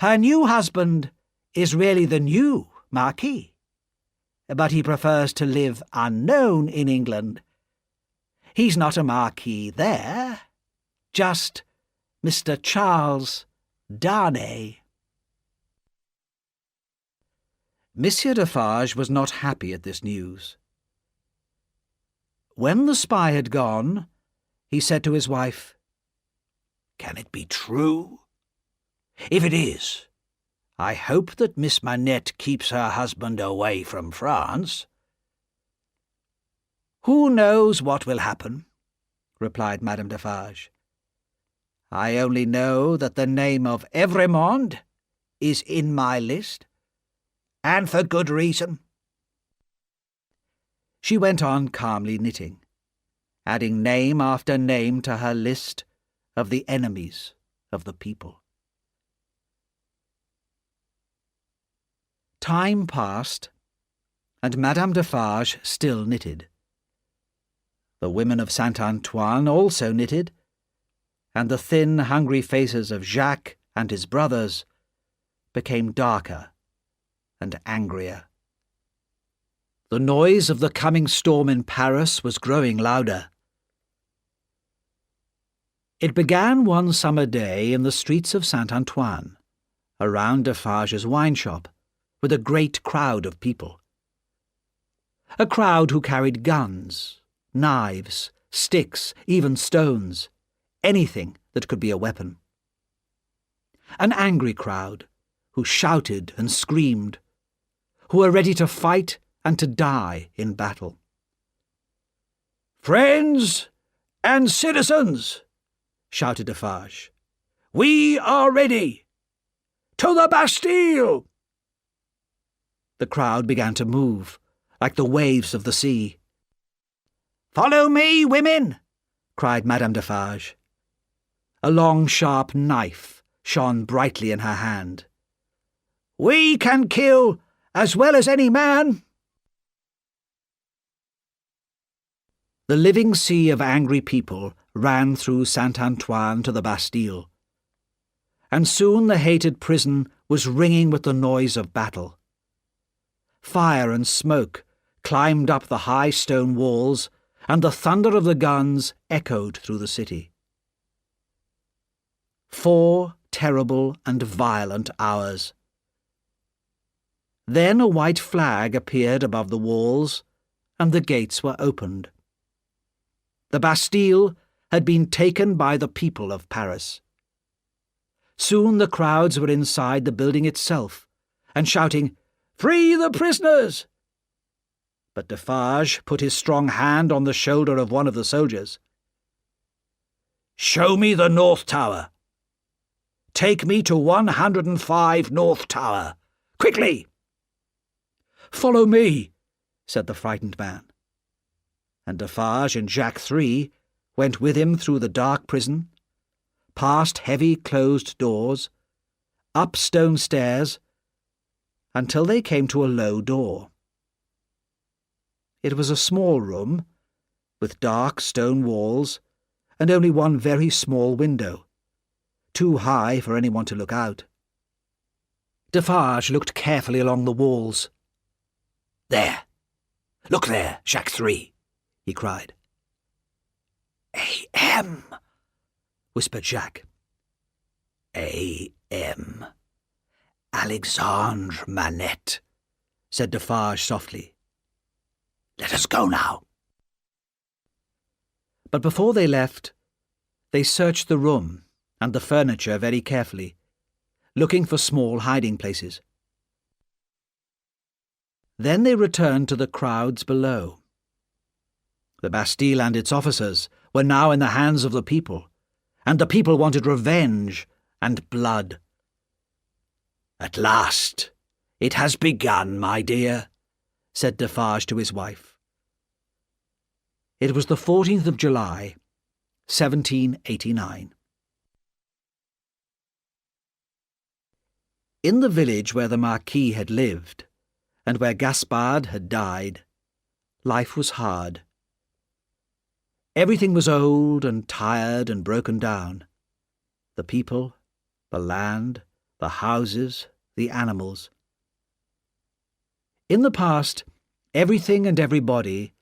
Her new husband is really the new Marquis, but he prefers to live unknown in England. He's not a Marquis there, just Mr. Charles Darnay. Monsieur Defarge was not happy at this news. When the spy had gone, he said to his wife, "Can it be true? If it is, I hope that Miss Manette keeps her husband away from France." "Who knows what will happen?" replied Madame Defarge. "I only know that the name of Evremond is in my list, and for good reason." She went on calmly knitting, adding name after name to her list of the enemies of the people. Time passed, and Madame Defarge still knitted. The women of Saint-Antoine also knitted, and the thin, hungry faces of Jacques and his brothers became darker and angrier. The noise of the coming storm in Paris was growing louder. It began one summer day in the streets of Saint-Antoine, around Defarge's wine shop, with a great crowd of people. A crowd who carried guns, knives, sticks, even stones, anything that could be a weapon. An angry crowd who shouted and screamed, who were ready to fight and to die in battle. "Friends and citizens," shouted Defarge, "we are ready! To the Bastille!" The crowd began to move, like the waves of the sea. "Follow me, women!" cried Madame Defarge. A long, sharp knife shone brightly in her hand. "We can kill as well as any man!" The living sea of angry people ran through Saint-Antoine to the Bastille, and soon the hated prison was ringing with the noise of battle. Fire and smoke climbed up the high stone walls, and the thunder of the guns echoed through the city. 4 terrible and violent hours. Then a white flag appeared above the walls, and the gates were opened. The Bastille had been taken by the people of Paris. Soon the crowds were inside the building itself, and shouting, "Free the prisoners!" But Defarge put his strong hand on the shoulder of one of the soldiers. "Show me the North Tower. Take me to 105 North Tower. Quickly!" "Follow me," said the frightened man. And Defarge and Jacques III went with him through the dark prison, past heavy closed doors, up stone stairs, until they came to a low door. It was a small room, with dark stone walls, and only one very small window, too high for anyone to look out. Defarge looked carefully along the walls. "There! Look there, Jacques III!" he cried. "A.M.," whispered Jacques. "A.M. Alexandre Manette," said Defarge softly. "Let us go now." But before they left, they searched the room and the furniture very carefully, looking for small hiding places. Then they returned to the crowds below. The Bastille and its officers were now in the hands of the people, and the people wanted revenge and blood. "At last, it has begun, my dear," said Defarge to his wife. It was the 14th of July, 1789. In the village where the Marquis had lived, and where Gaspard had died, life was hard. Everything was old and tired and broken down. The people, the land, the houses, the animals. In the past, everything and everybody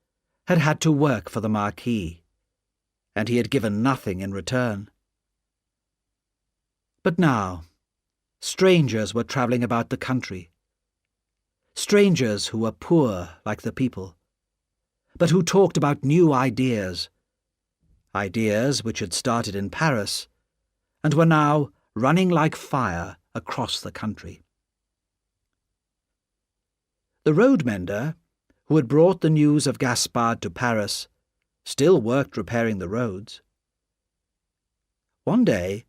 had had to work for the Marquis, and he had given nothing in return. But now, strangers were travelling about the country. Strangers who were poor like the people, but who talked about new ideas, ideas which had started in Paris and were now running like fire across the country. The road mender, who had brought the news of Gaspard to Paris, still worked repairing the roads. One day,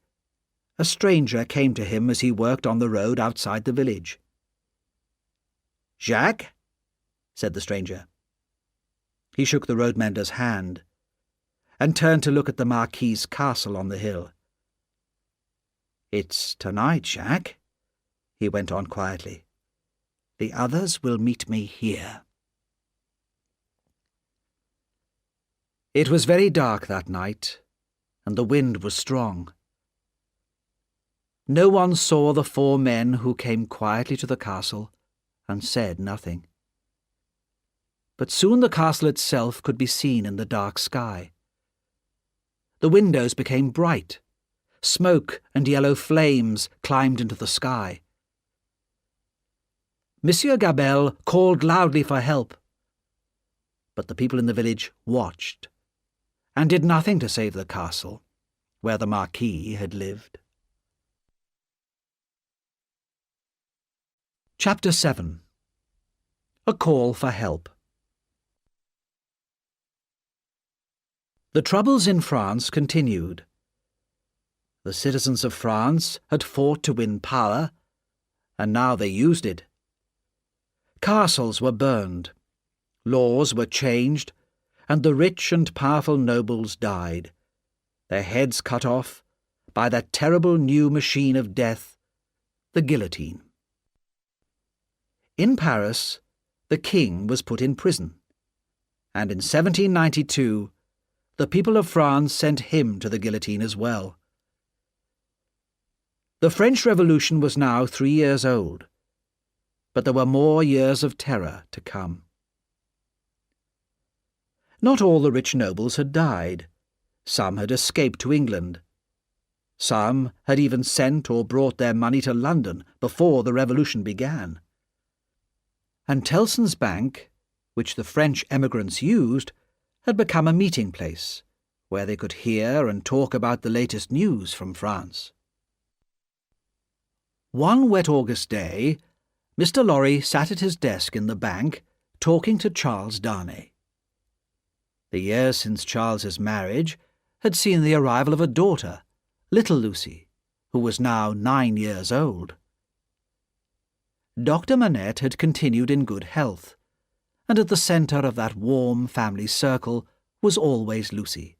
a stranger came to him as he worked on the road outside the village. "Jacques?" said the stranger. He shook the road mender's hand and turned to look at the Marquis's castle on the hill. "It's tonight, Jacques," he went on quietly. "The others will meet me here." It was very dark that night, and the wind was strong. No one saw the 4 men who came quietly to the castle and said nothing. But soon the castle itself could be seen in the dark sky. The windows became bright. Smoke and yellow flames climbed into the sky. Monsieur Gabelle called loudly for help, but the people in the village watched and did nothing to save the castle where the Marquis had lived. Chapter 7. A Call for Help. The troubles in France continued. The citizens of France had fought to win power, and now they used it. Castles were burned, laws were changed, and the rich and powerful nobles died, their heads cut off by that terrible new machine of death, the guillotine. In Paris, the king was put in prison, and in 1792 the people of France sent him to the guillotine as well. The French Revolution was now 3 years old, but there were more years of terror to come. Not all the rich nobles had died. Some had escaped to England. Some had even sent or brought their money to London before the Revolution began. And Tellson's Bank, which the French emigrants used, had become a meeting place where they could hear and talk about the latest news from France. One wet August day, Mr. Lorry sat at his desk in the bank talking to Charles Darnay. The years since Charles's marriage had seen the arrival of a daughter, little Lucy, who was now 9 years old. Dr. Manette had continued in good health, and at the centre of that warm family circle was always Lucy,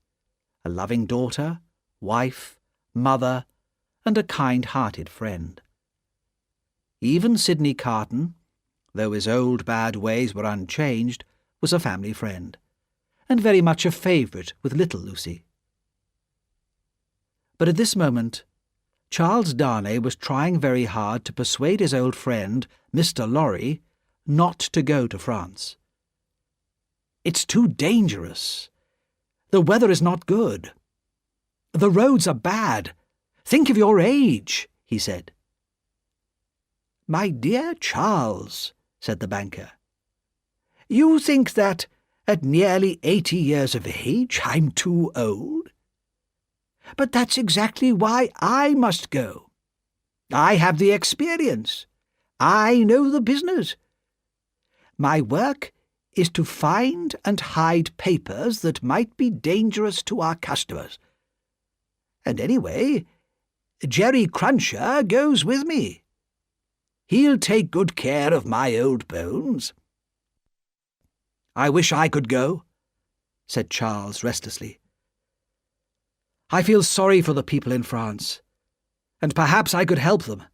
a loving daughter, wife, mother, and a kind-hearted friend. Even Sidney Carton, though his old bad ways were unchanged, was a family friend, and very much a favourite with little Lucy. But at this moment, Charles Darnay was trying very hard to persuade his old friend, Mr. Lorry, not to go to France. "It's too dangerous. The weather is not good. The roads are bad. Think of your age," he said. "My dear Charles," said the banker, "you think that, at nearly 80 years of age, I'm too old? But that's exactly why I must go. I have the experience. I know the business. My work is to find and hide papers that might be dangerous to our customers. And anyway, Jerry Cruncher goes with me. He'll take good care of my old bones." "I wish I could go," said Charles restlessly. "I feel sorry for the people in France, and perhaps I could help them.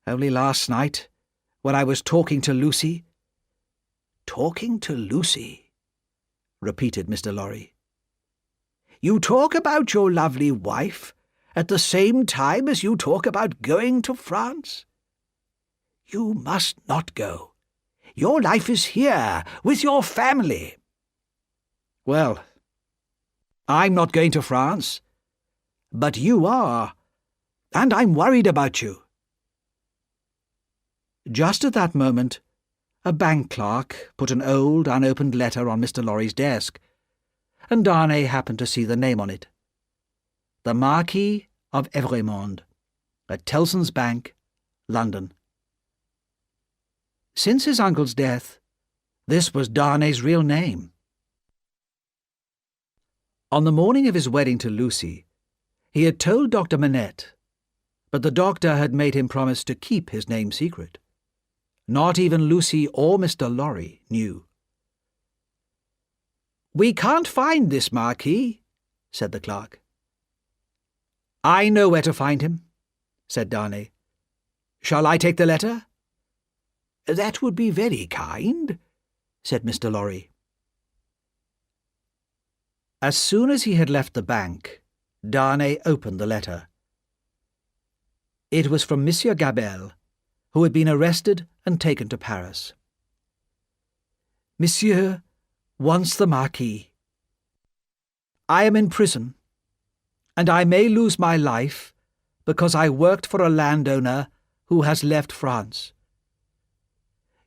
Only last night, when I was talking to Lucy." "Talking to Lucy," repeated Mr. Lorry. "You talk about your lovely wife at the same time as you talk about going to France? You must not go. Your life is here, with your family." "Well, I'm not going to France, but you are, and I'm worried about you." Just at that moment, a bank clerk put an old, unopened letter on Mr. Lorry's desk, and Darnay happened to see the name on it. The Marquis of Evrémonde, at Tellson's Bank, London. Since his uncle's death, this was Darnay's real name. On the morning of his wedding to Lucy, he had told Dr. Manette, but the doctor had made him promise to keep his name secret. Not even Lucy or Mr. Lorry knew. "We can't find this Marquis," said the clerk. "I know where to find him," said Darnay. "Shall I take the letter?" "That would be very kind," said Mr. Lorry. As soon as he had left the bank, Darnay opened the letter. It was from Monsieur Gabelle, who had been arrested and taken to Paris. "Monsieur wants the Marquis. I am in prison, and I may lose my life because I worked for a landowner who has left France.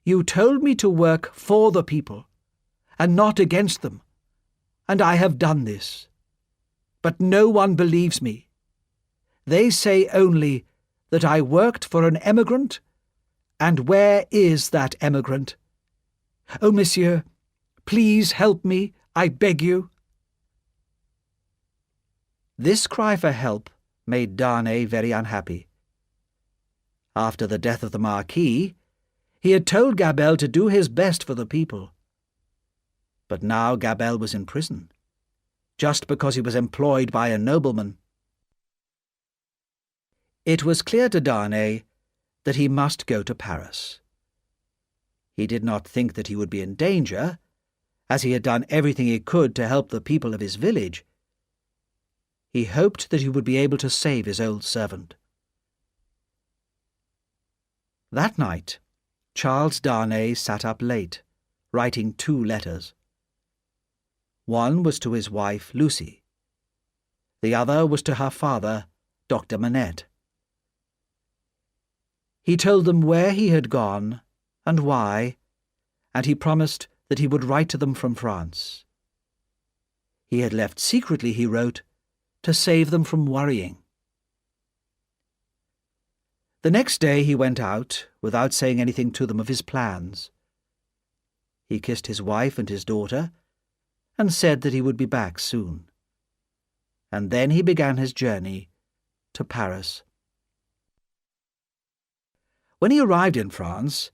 You told me to work for the people, and not against them, and I have done this. But no one believes me. They say only that I worked for an emigrant, and where is that emigrant? Oh, monsieur, please help me, I beg you." This cry for help made Darnay very unhappy. After the death of the Marquis, he had told Gabelle to do his best for the people. But now Gabelle was in prison, just because he was employed by a nobleman. It was clear to Darnay that he must go to Paris. He did not think that he would be in danger, as he had done everything he could to help the people of his village. He hoped that he would be able to save his old servant. That night, Charles Darnay sat up late, writing 2 letters. One was to his wife, Lucy. The other was to her father, Dr. Manette. He told them where he had gone and why, and he promised that he would write to them from France. He had left secretly, he wrote, to save them from worrying. The next day he went out, without saying anything to them of his plans. He kissed his wife and his daughter, and said that he would be back soon. And then he began his journey to Paris. When he arrived in France,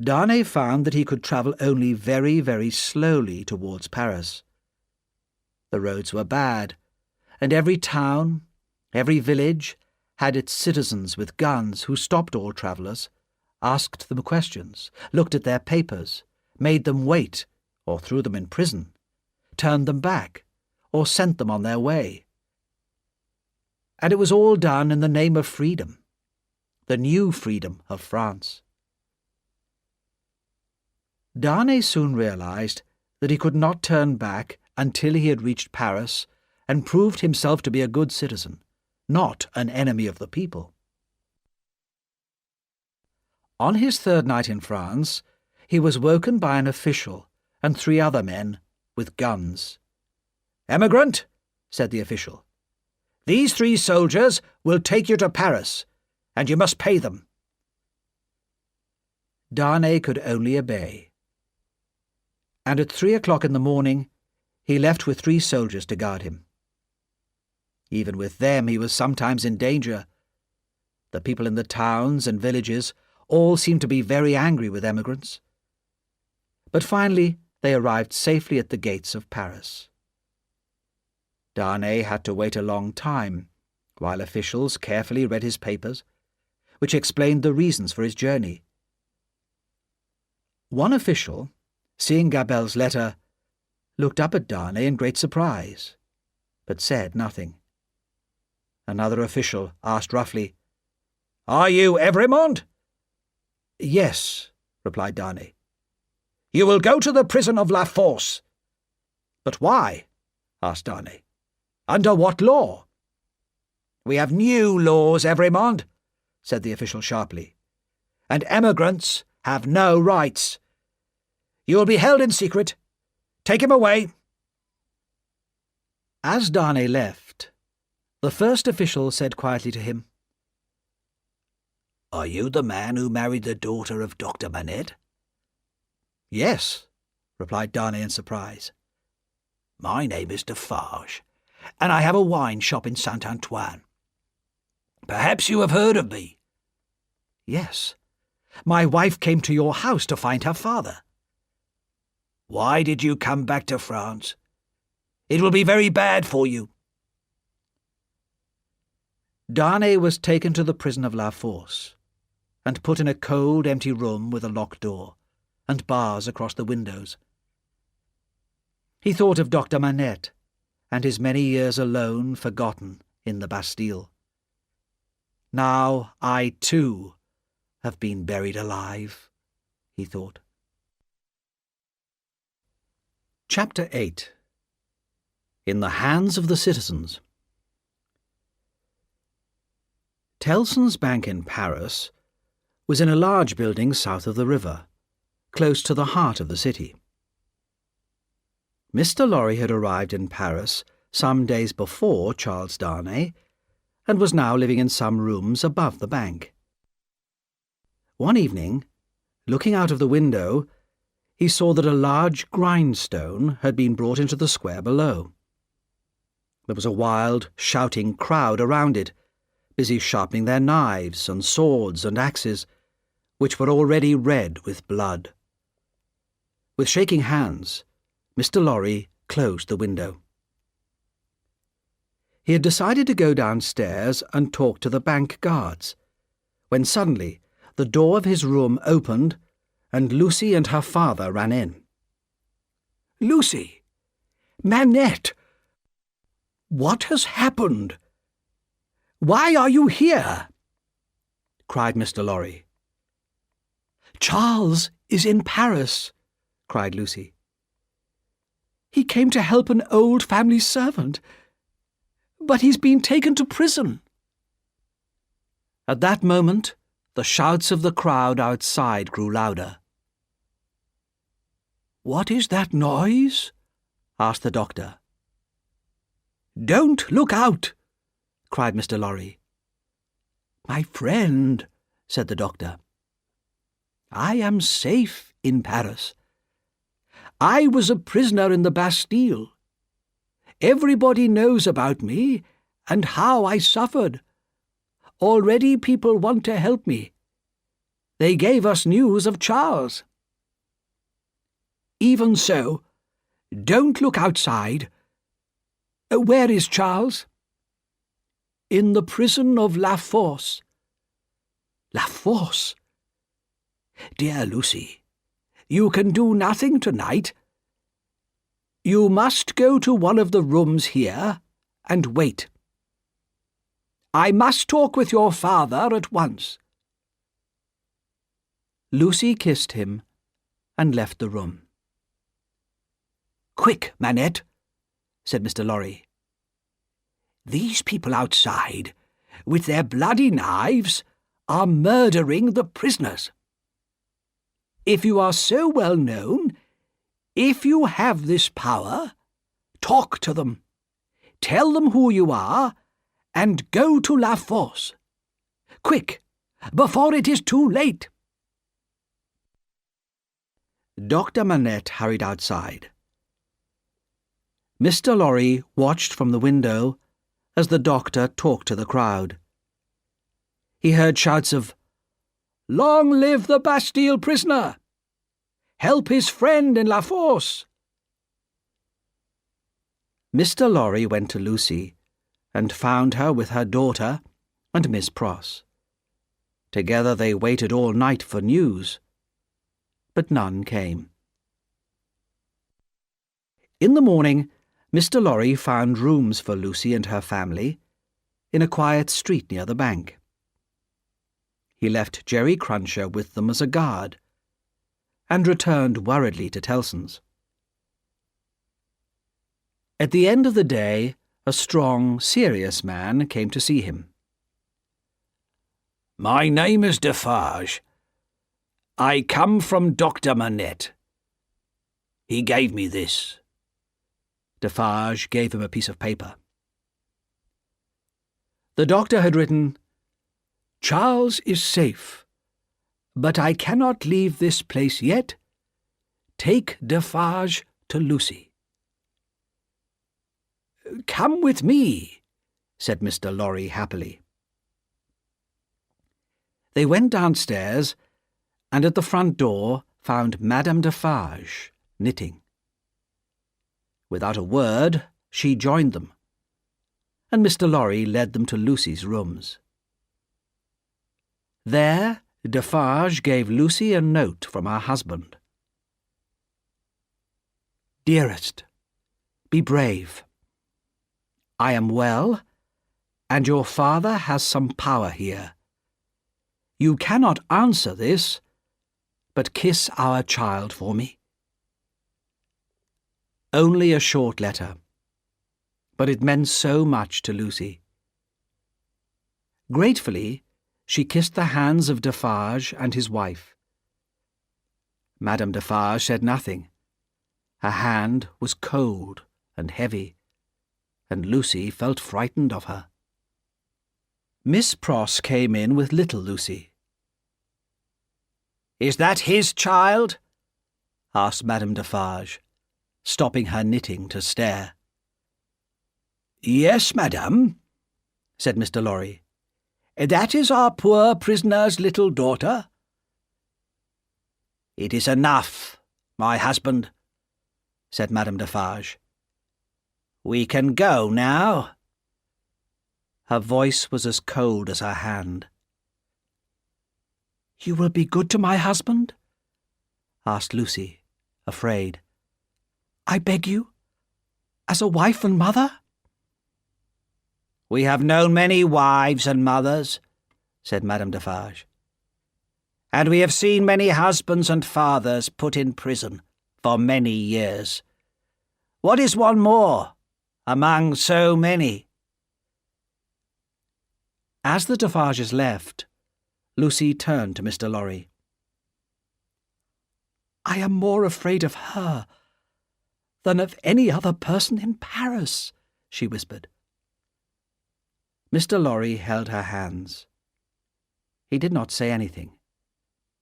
Darnay found that he could travel only very, very slowly towards Paris. The roads were bad, and every town, every village, had its citizens with guns who stopped all travellers, asked them questions, looked at their papers, made them wait, or threw them in prison, turned them back, or sent them on their way. And it was all done in the name of freedom, the new freedom of France. Darnay soon realized that he could not turn back until he had reached Paris and proved himself to be a good citizen, not an enemy of the people. On his 3rd night in France, he was woken by an official and 3 other men with guns. "Emigrant," said the official, "these 3 soldiers will take you to Paris, and you must pay them." Darnay could only obey. And at 3 o'clock in the morning, he left with 3 soldiers to guard him. Even with them he was sometimes in danger. The people in the towns and villages all seemed to be very angry with emigrants. But finally they arrived safely at the gates of Paris. Darnay had to wait a long time, while officials carefully read his papers, which explained the reasons for his journey. One official, seeing Gabelle's letter, looked up at Darnay in great surprise, but said nothing. Another official asked roughly, "Are you Evremond?" "Yes," replied Darnay. "You will go to the prison of La Force." "But why?" asked Darnay. "Under what law?" "We have new laws, Evremond," said the official sharply, "and emigrants have no rights. You will be held in secret. Take him away." As Darnay left, the first official said quietly to him, "Are you the man who married the daughter of Dr. Manette?" "Yes," replied Darnay in surprise. "My name is Defarge, and I have a wine shop in Saint-Antoine. Perhaps you have heard of me." "Yes. My wife came to your house to find her father." "Why did you come back to France? It will be very bad for you." Darnay was taken to the prison of La Force and put in a cold, empty room with a locked door and bars across the windows. He thought of Dr. Manette and his many years alone forgotten in the Bastille. "Now I, too, have been buried alive," he thought. Chapter 8. In the Hands of the Citizens. Tellson's Bank in Paris was in a large building south of the river, close to the heart of the city. Mr. Lorry had arrived in Paris some days before Charles Darnay, and was now living in some rooms above the bank. One evening, looking out of the window, he saw that a large grindstone had been brought into the square below. There was a wild, shouting crowd around it, busy sharpening their knives and swords and axes, which were already red with blood. With shaking hands, Mr. Lorry closed the window. He had decided to go downstairs and talk to the bank guards, when suddenly the door of his room opened and Lucy and her father ran in. "Lucy! Manette! What has happened? Why are you here?" cried Mr. Lorry. "Charles is in Paris," cried Lucy. "He came to help an old family servant, but he's been taken to prison." At that moment, the shouts of the crowd outside grew louder. "What is that noise?" asked the doctor. "Don't look out!" cried Mr. Lorry. "My friend," said the doctor, "I am safe in Paris. I was a prisoner in the Bastille. Everybody knows about me and how I suffered. Already people want to help me. They gave us news of Charles. Even so, don't look outside. Where is Charles?" "In the prison of La Force." "La Force? Dear Lucy, you can do nothing tonight. You must go to one of the rooms here and wait. I must talk with your father at once." Lucy kissed him and left the room. "Quick, Manette," said Mr. Lorry. "These people outside, with their bloody knives, are murdering the prisoners. If you are so well known, if you have this power, talk to them, tell them who you are, and go to La Force. Quick, before it is too late." Dr. Manette hurried outside. Mr. Lorry watched from the window as the doctor talked to the crowd. He heard shouts of, "Long live the Bastille prisoner! Help his friend in La Force!" Mr. Lorry went to Lucy and found her with her daughter and Miss Pross. Together they waited all night for news, but none came. In the morning, Mr. Lorry found rooms for Lucy and her family in a quiet street near the bank. He left Jerry Cruncher with them as a guard and returned worriedly to Tellson's. At the end of the day, a strong, serious man came to see him. "My name is Defarge. I come from Dr. Manette. He gave me this." Defarge gave him a piece of paper. The doctor had written, "Charles is safe, but I cannot leave this place yet. Take Defarge to Lucy." "Come with me," said Mr. Lorry happily. They went downstairs and at the front door found Madame Defarge knitting. Without a word, she joined them, and Mr. Lorry led them to Lucy's rooms. There, Defarge gave Lucy a note from her husband. "Dearest, be brave. I am well, and your father has some power here. You cannot answer this, but kiss our child for me." Only a short letter, but it meant so much to Lucy. Gratefully, she kissed the hands of Defarge and his wife. Madame Defarge said nothing. Her hand was cold and heavy, and Lucy felt frightened of her. Miss Pross came in with little Lucy. "Is that his child?" asked Madame Defarge, stopping her knitting to stare. "Yes, madame," said Mr. Lorry. "That is our poor prisoner's little daughter." "It is enough, my husband," said Madame Defarge. "We can go now." Her voice was as cold as her hand. "You will be good to my husband?" asked Lucy, afraid. "I beg you, as a wife and mother?" "We have known many wives and mothers," said Madame Defarge, "and we have seen many husbands and fathers put in prison for many years. What is one more among so many?" As the Defarges left, Lucy turned to Mr. Lorry. "I am more afraid of her than of any other person in Paris," she whispered. Mr. Lorry held her hands. He did not say anything,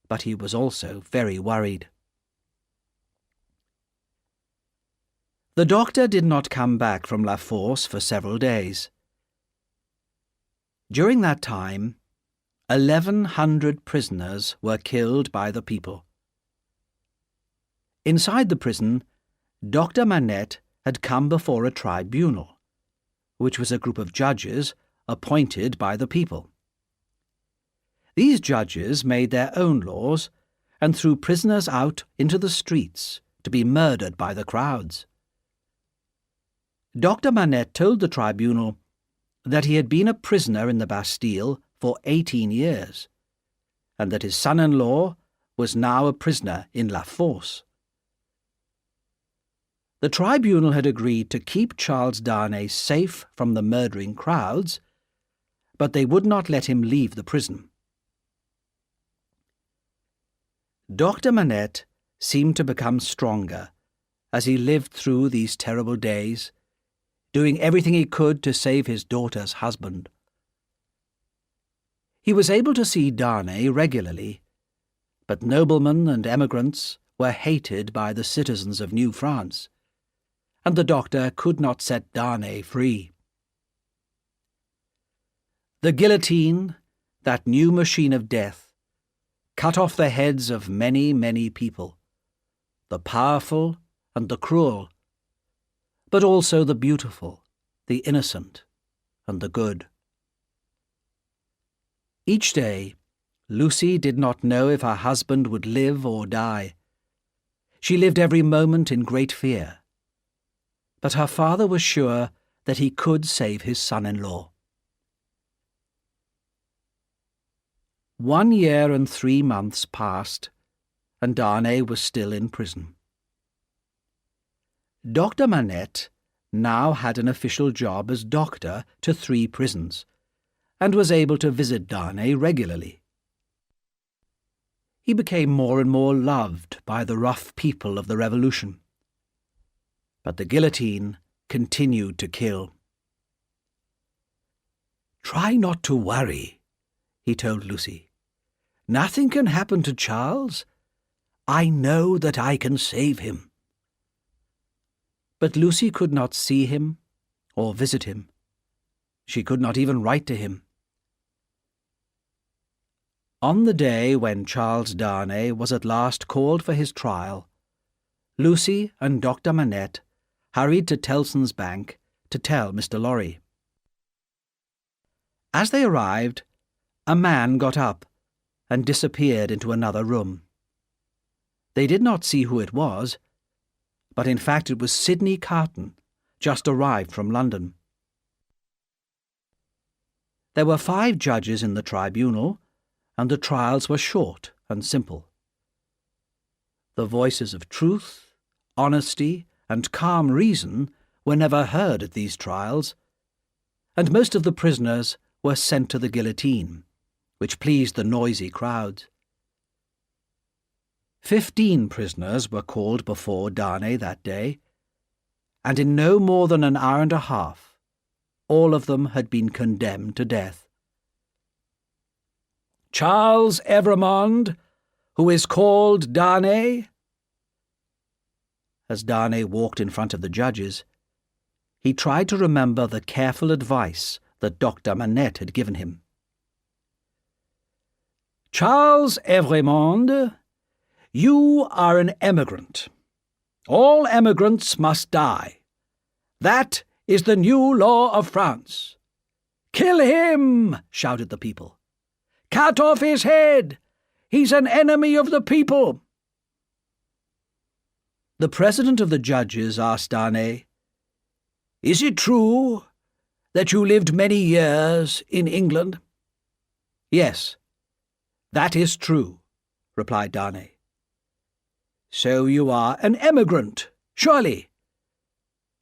but he was also very worried. The doctor did not come back from La Force for several days. During that time, 1,100 prisoners were killed by the people. Inside the prison, Dr. Manette had come before a tribunal, which was a group of judges appointed by the people. These judges made their own laws and threw prisoners out into the streets to be murdered by the crowds. Dr. Manette told the tribunal that he had been a prisoner in the Bastille for 18 years, and that his son-in-law was now a prisoner in La Force. The tribunal had agreed to keep Charles Darnay safe from the murdering crowds, but they would not let him leave the prison. Dr. Manette seemed to become stronger as he lived through these terrible days, doing everything he could to save his daughter's husband. He was able to see Darnay regularly, but noblemen and emigrants were hated by the citizens of New France, and the doctor could not set Darnay free. The guillotine, that new machine of death, cut off the heads of many, many people, the powerful and the cruel, but also the beautiful, the innocent, and the good. Each day, Lucy did not know if her husband would live or die. She lived every moment in great fear. But her father was sure that he could save his son-in-law. 1 year and 3 months passed, and Darnay was still in prison. Dr. Manette now had an official job as doctor to 3 prisons, and was able to visit Darnay regularly. He became more and more loved by the rough people of the Revolution. But the guillotine continued to kill. "Try not to worry," he told Lucy. "Nothing can happen to Charles. I know that I can save him." But Lucy could not see him or visit him. She could not even write to him. On the day when Charles Darnay was at last called for his trial, Lucy and Dr. Manette hurried to Tellson's Bank to tell Mr. Lorry. As they arrived, a man got up and disappeared into another room. They did not see who it was, but in fact it was Sidney Carton, just arrived from London. There were 5 judges in the tribunal, and the trials were short and simple. The voices of truth, honesty, and calm reason were never heard at these trials, and most of the prisoners were sent to the guillotine, which pleased the noisy crowds. 15 prisoners were called before Darnay that day, and in no more than an hour and a half, all of them had been condemned to death. "Charles Evrémonde, who is called Darnay." As Darnay walked in front of the judges, he tried to remember the careful advice that Dr. Manette had given him. "Charles Evrémonde, you are an emigrant. All emigrants must die. That is the new law of France." "Kill him!" shouted the people. "Cut off his head! He's an enemy of the people!" The president of the judges asked Darnay, "Is it true that you lived many years in England?" "Yes, that is true," replied Darnay. "So you are an emigrant, surely?"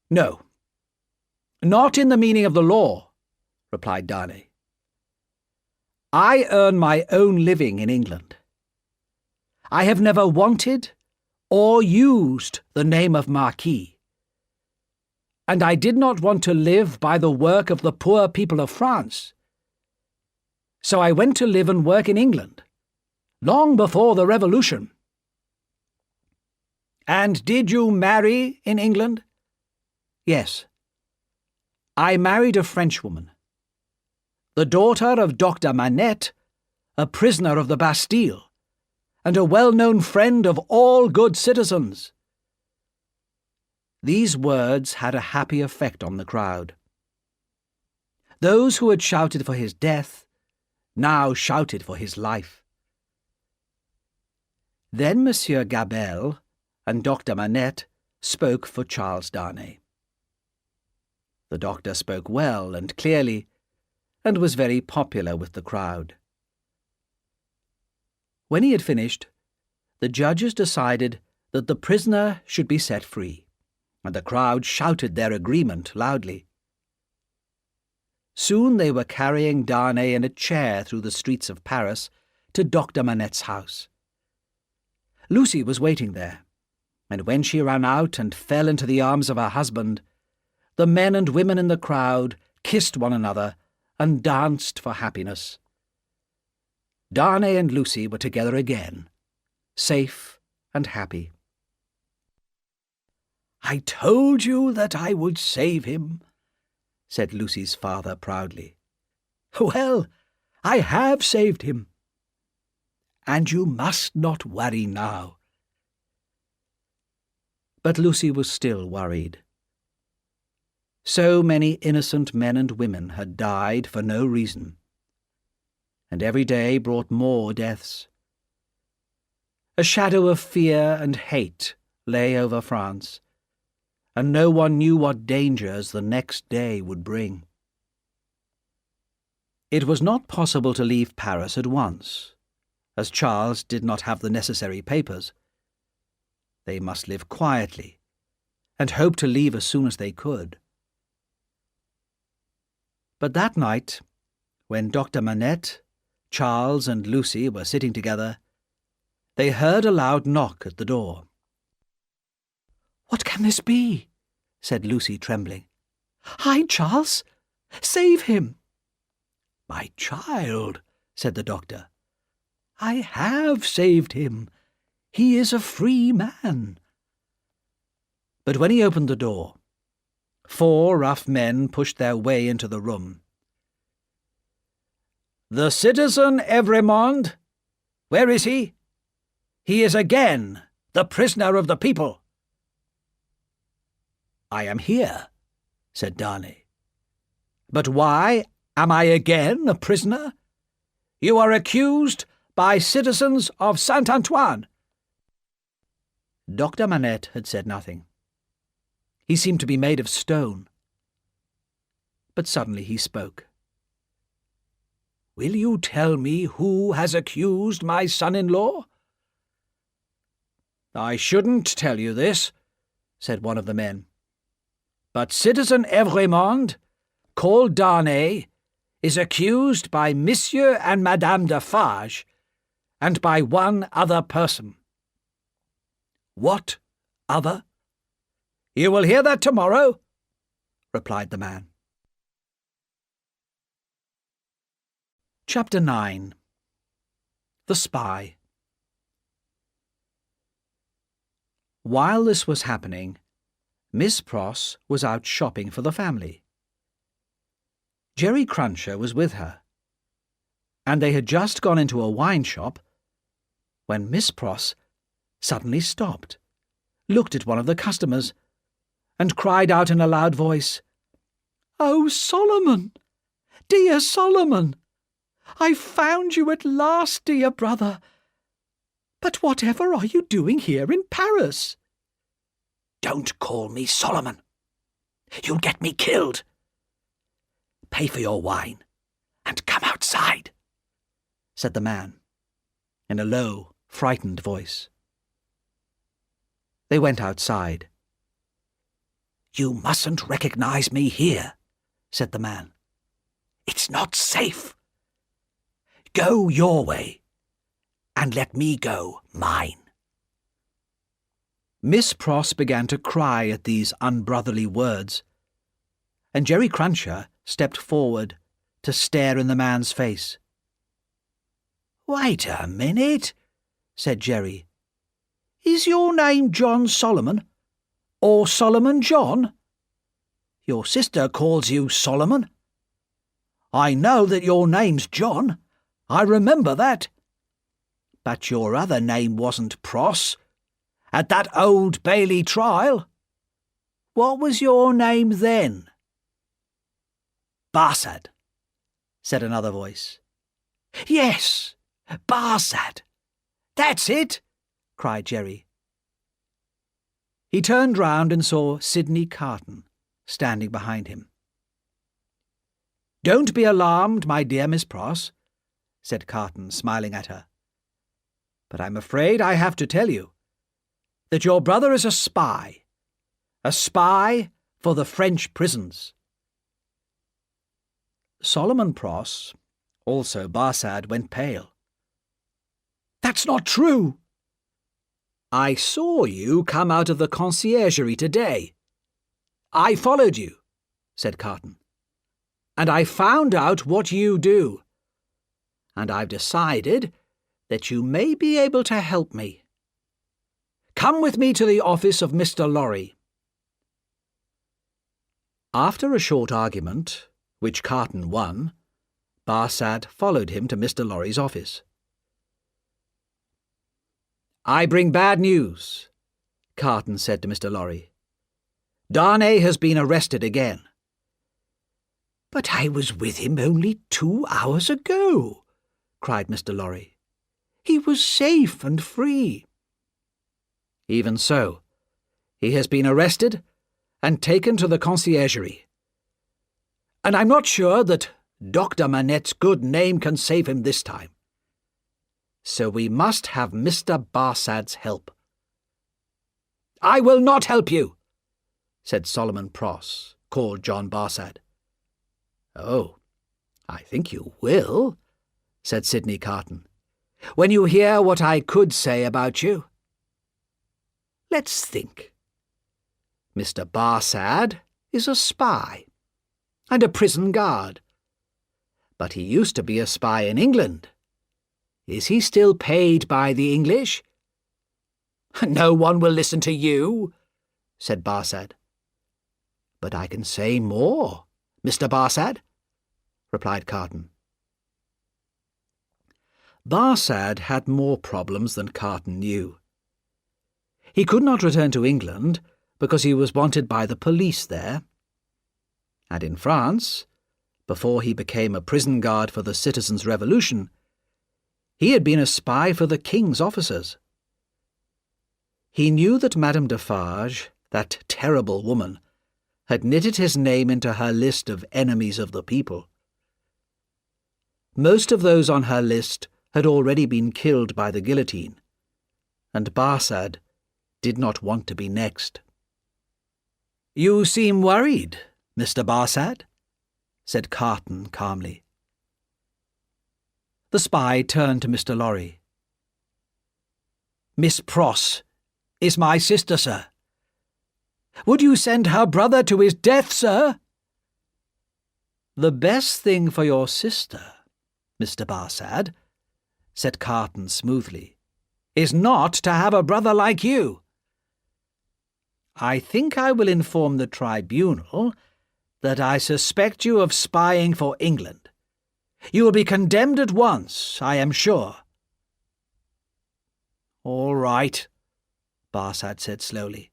"No, not in the meaning of the law," replied Darnay. "I earn my own living in England. I have never wanted or used the name of Marquis, and I did not want to live by the work of the poor people of France. So I went to live and work in England, long before the Revolution." "And did you marry in England?" "Yes. I married a Frenchwoman, the daughter of Dr. Manette, a prisoner of the Bastille, and a well-known friend of all good citizens." These words had a happy effect on the crowd. Those who had shouted for his death now shouted for his life. Then Monsieur Gabelle and Dr. Manette spoke for Charles Darnay. The doctor spoke well and clearly, and was very popular with the crowd. When he had finished, the judges decided that the prisoner should be set free, and the crowd shouted their agreement loudly. Soon they were carrying Darnay in a chair through the streets of Paris to Dr. Manette's house. Lucy was waiting there, and when she ran out and fell into the arms of her husband, the men and women in the crowd kissed one another and danced for happiness. Darnay and Lucy were together again, safe and happy. "I told you that I would save him," said Lucy's father proudly. "Well, I have saved him. And you must not worry now." But Lucy was still worried. So many innocent men and women had died for no reason. and every day brought more deaths. A shadow of fear and hate lay over France, and no one knew what dangers the next day would bring. It was not possible to leave Paris at once, as Charles did not have the necessary papers. They must live quietly, and hope to leave as soon as they could. But that night, when Dr. Manette, Charles, and Lucy were sitting together, they heard a loud knock at the door. "What can this be?" said Lucy, trembling. "Hide, Charles! Save him!" "My child," said the doctor, "I have saved him. He is a free man." But when he opened the door, 4 rough men pushed their way into the room. "The citizen Evremond, where is he? He is again the prisoner of the people." "I am here," said Darnay. "But why am I again a prisoner? You are accused by citizens of Saint-Antoine." Dr. Manette had said nothing. He seemed to be made of stone. But suddenly he spoke. "Will you tell me who has accused my son-in-law?" "I shouldn't tell you this," said one of the men. "But Citizen Evremond, called Darnay, is accused by Monsieur and Madame Defarge, and by one other person." "What other?" "You will hear that tomorrow," replied the man. Chapter 9. The Spy. While this was happening, Miss Pross was out shopping for the family. Jerry Cruncher was with her, and they had just gone into a wine shop when Miss Pross suddenly stopped, looked at one of the customers, and cried out in a loud voice, "Oh, Solomon! Dear Solomon! I've found you at last, dear brother! But whatever are you doing here in Paris?" "Don't call me Solomon. You'll get me killed. Pay for your wine, and come outside," said the man, in a low, frightened voice. They went outside. "You mustn't recognize me here," said the man. "It's not safe. Go your way, and let me go mine." Miss Pross began to cry at these unbrotherly words, and Jerry Cruncher stepped forward to stare in the man's face. "Wait a minute," said Jerry. "Is your name John Solomon, or Solomon John? Your sister calls you Solomon. I know that your name's John. I remember that. But your other name wasn't Pross, at that Old Bailey trial. What was your name then?" "Barsad," said another voice. "Yes, Barsad. That's it," cried Jerry. He turned round and saw Sidney Carton standing behind him. "Don't be alarmed, my dear Miss Pross," said Carton, smiling at her. "But I'm afraid I have to tell you that your brother is a spy for the French prisons." Solomon Pross, also Barsad, went pale. "That's not true." "I saw you come out of the conciergerie today. I followed you," said Carton, "and I found out what you do. And I've decided that you may be able to help me. Come with me to the office of Mr. Lorry." After a short argument, which Carton won, Barsad followed him to Mr. Lorry's office. "I bring bad news," Carton said to Mr. Lorry. "Darnay has been arrested again." "But I was with him only 2 hours ago," cried Mr. Lorry. "He was safe and free." "Even so, he has been arrested and taken to the conciergerie. And I'm not sure that Dr. Manette's good name can save him this time. So we must have Mr. Barsad's help." "I will not help you," said Solomon Pross, called John Barsad. "Oh, I think you will," said Sidney Carton, "when you hear what I could say about you. Let's think. Mr. Barsad is a spy and a prison guard. But he used to be a spy in England. Is he still paid by the English?" "No one will listen to you," said Barsad. "But I can say more, Mr. Barsad," replied Carton. Barsad had more problems than Carton knew. He could not return to England because he was wanted by the police there. And in France, before he became a prison guard for the Citizens' Revolution, he had been a spy for the King's officers. He knew that Madame Defarge, that terrible woman, had knitted his name into her list of enemies of the people. Most of those on her list had already been killed by the guillotine, and Barsad did not want to be next. "You seem worried, Mr. Barsad," said Carton calmly. The spy turned to Mr. Lorry. "Miss Pross is my sister, sir. Would you send her brother to his death, sir?" "The best thing for your sister, Mr. Barsad," said Carton smoothly, "is not to have a brother like you. I think I will inform the tribunal that I suspect you of spying for England. You will be condemned at once, I am sure." "All right," Barsad said slowly.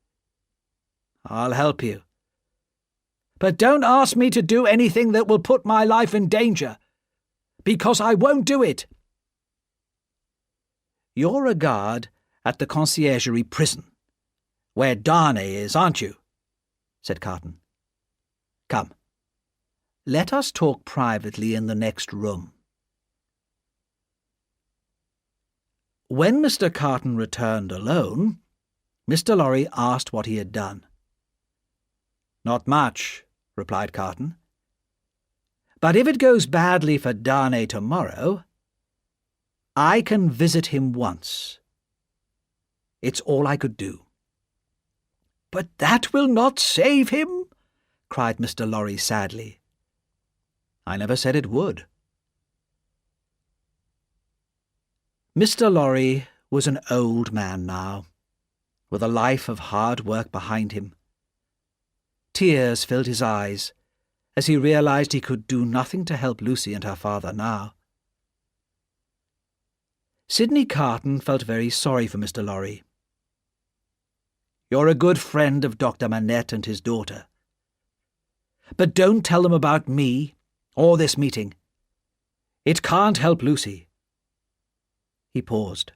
"I'll help you. But don't ask me to do anything that will put my life in danger, because I won't do it." "You're a guard at the conciergerie prison, where Darnay is, aren't you?" said Carton. "Come, let us talk privately in the next room." When Mr. Carton returned alone, Mr. Lorry asked what he had done. "Not much," replied Carton. "But if it goes badly for Darnay tomorrow, I can visit him once. It's all I could do." "But that will not save him," cried Mr. Lorry sadly. "I never said it would." Mr. Lorry was an old man now, with a life of hard work behind him. Tears filled his eyes as he realized he could do nothing to help Lucy and her father now. Sidney Carton felt very sorry for Mr. Lorry. "You're a good friend of Dr. Manette and his daughter. But don't tell them about me or this meeting. It can't help Lucy." He paused.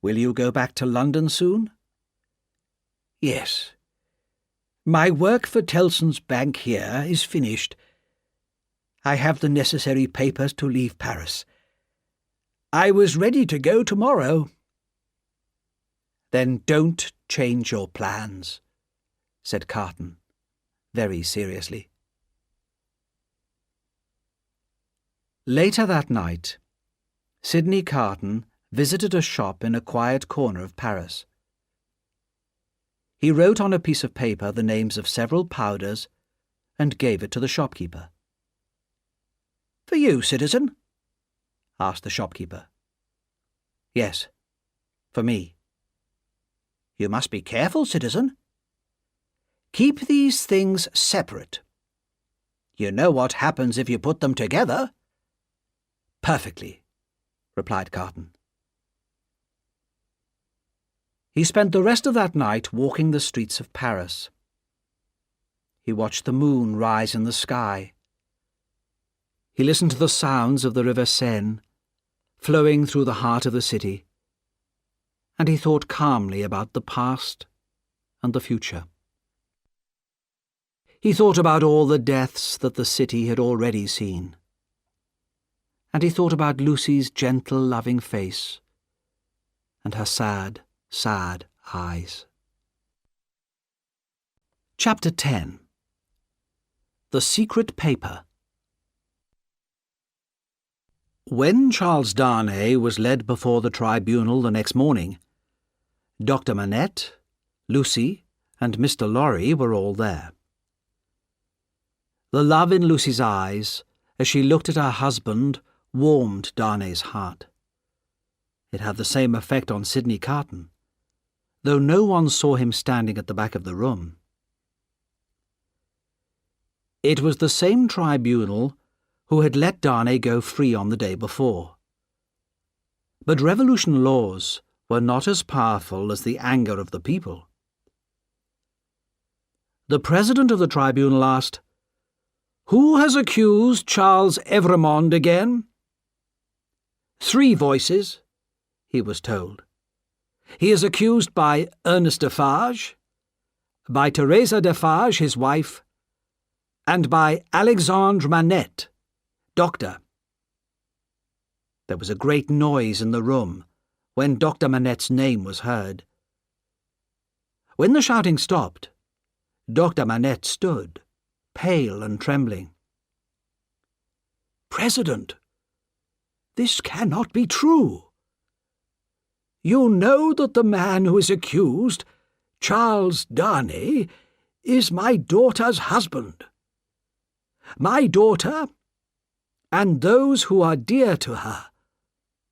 "Will you go back to London soon?" "Yes. My work for Tellson's Bank here is finished. I have the necessary papers to leave Paris. I was ready to go tomorrow." "Then don't change your plans," said Carton, very seriously. Later that night, Sidney Carton visited a shop in a quiet corner of Paris. He wrote on a piece of paper the names of several powders and gave it to the shopkeeper. "For you, citizen?" asked the shopkeeper. "Yes, for me." "You must be careful, citizen. Keep these things separate. You know what happens if you put them together." "Perfectly," replied Carton. He spent the rest of that night walking the streets of Paris. He watched the moon rise in the sky. He listened to the sounds of the river Seine, flowing through the heart of the city, and he thought calmly about the past and the future. He thought about all the deaths that the city had already seen, and he thought about Lucy's gentle, loving face and her sad, sad eyes. Chapter 10. The Secret Paper. When Charles Darnay was led before the tribunal the next morning, Dr. Manette, Lucy, and Mr. Lorry were all there. The love in Lucy's eyes, as she looked at her husband, warmed Darnay's heart. It had the same effect on Sidney Carton, though no one saw him standing at the back of the room. It was the same tribunal who had let Darnay go free on the day before. But revolution laws were not as powerful as the anger of the people. The president of the tribunal asked, "Who has accused Charles Evrémonde again?" 3 voices, he was told. He is accused by Ernest Defarge, by Teresa Defarge, his wife, and by Alexandre Manette, doctor. There was a great noise in the room when Dr. Manette's name was heard. When the shouting stopped, Dr. Manette stood, pale and trembling. "President, this cannot be true. You know that the man who is accused, Charles Darnay, is my daughter's husband. My daughter, and those who are dear to her,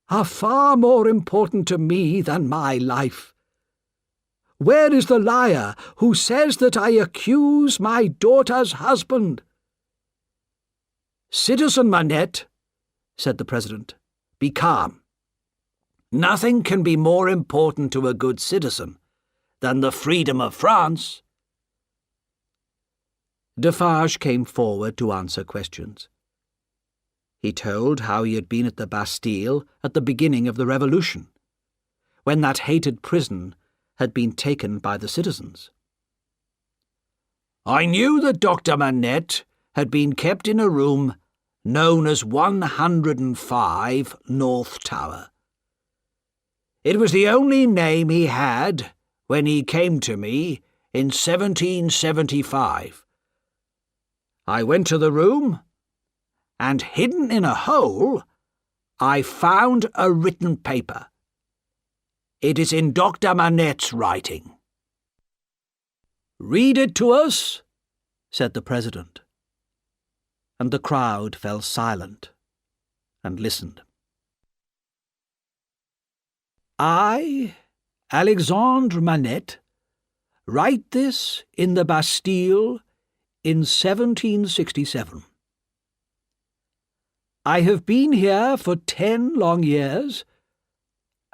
are far more important to me than my life. Where is the liar who says that I accuse my daughter's husband?" "Citizen Manette," said the president, "be calm. Nothing can be more important to a good citizen than the freedom of France." Defarge came forward to answer questions. He told how he had been at the Bastille at the beginning of the Revolution, when that hated prison had been taken by the citizens. "I knew that Dr. Manette had been kept in a room known as 105 North Tower. It was the only name he had when he came to me in 1775. I went to the room, and hidden in a hole, I found a written paper. It is in Dr. Manette's writing." "Read it to us," said the president. And the crowd fell silent and listened. "I, Alexandre Manette, write this in the Bastille in 1767. I have been here for 10 long years,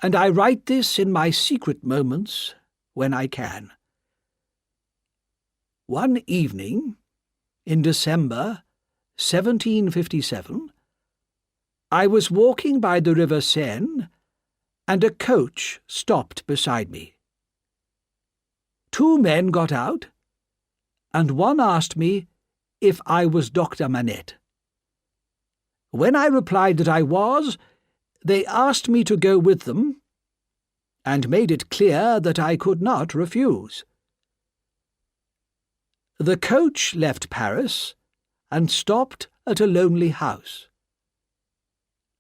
and I write this in my secret moments when I can. One evening, in December 1757, I was walking by the river Seine, and a coach stopped beside me. 2 men got out, and one asked me if I was Dr. Manette. When I replied that I was, they asked me to go with them, and made it clear that I could not refuse. The coach left Paris and stopped at a lonely house.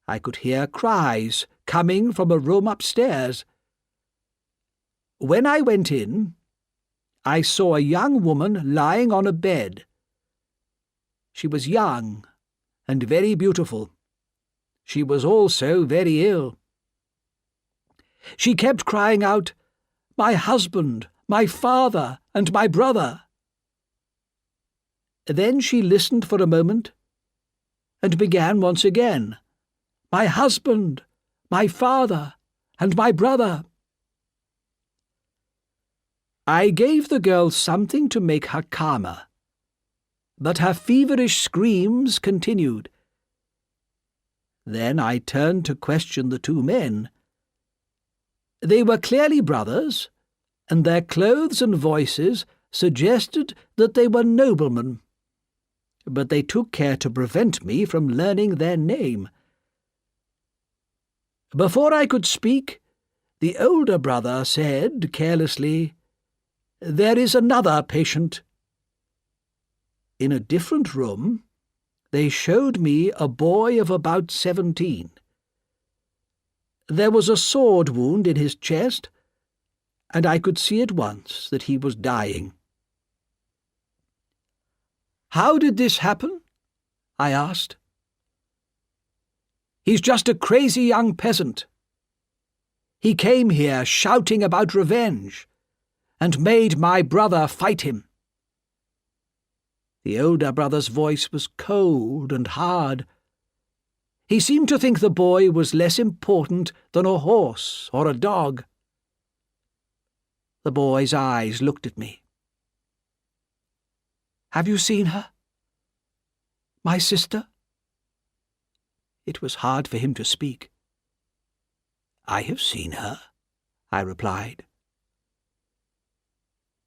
I could hear cries coming from a room upstairs. When I went in, I saw a young woman lying on a bed. She was young and very beautiful. She was also very ill. She kept crying out, 'My husband, my father, and my brother.' Then she listened for a moment and began once again, 'My husband, my father, and my brother.' I gave the girl something to make her calmer, but her feverish screams continued. Then I turned to question the two men. They were clearly brothers, and their clothes and voices suggested that they were noblemen. But they took care to prevent me from learning their name. Before I could speak, the older brother said carelessly, "There is another patient." In a different room, they showed me a boy of about 17. There was a sword wound in his chest, and I could see at once that he was dying. "How did this happen?" I asked. "He's just a crazy young peasant. He came here shouting about revenge, and made my brother fight him." The older brother's voice was cold and hard. He seemed to think the boy was less important than a horse or a dog. The boy's eyes looked at me. "Have you seen her? My sister?" It was hard for him to speak. "I have seen her," I replied.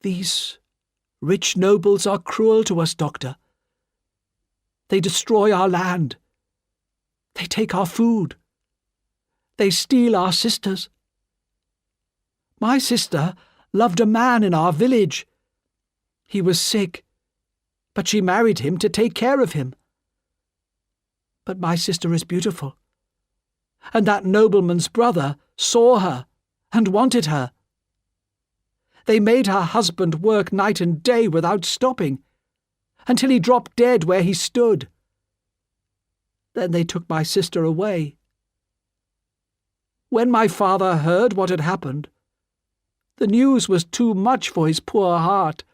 "These rich nobles are cruel to us, Doctor. They destroy our land. They take our food. They steal our sisters. My sister loved a man in our village. He was sick, but she married him to take care of him. But my sister is beautiful, and that nobleman's brother saw her and wanted her. They made her husband work night and day without stopping, until he dropped dead where he stood. Then they took my sister away. When my father heard what had happened, the news was too much for his poor heart,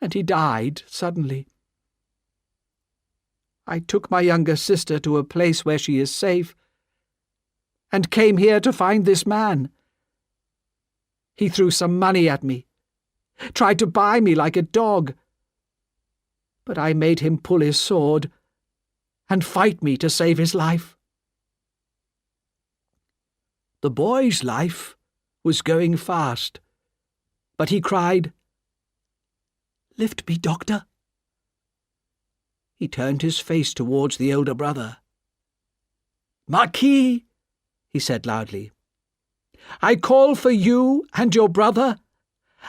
and he died suddenly. I took my younger sister to a place where she is safe, and came here to find this man. He threw some money at me, tried to buy me like a dog, but I made him pull his sword and fight me to save his life." The boy's life was going fast, but he cried, "Lift me, Doctor." He turned his face towards the older brother. "Marquis," he said loudly, "I call for you and your brother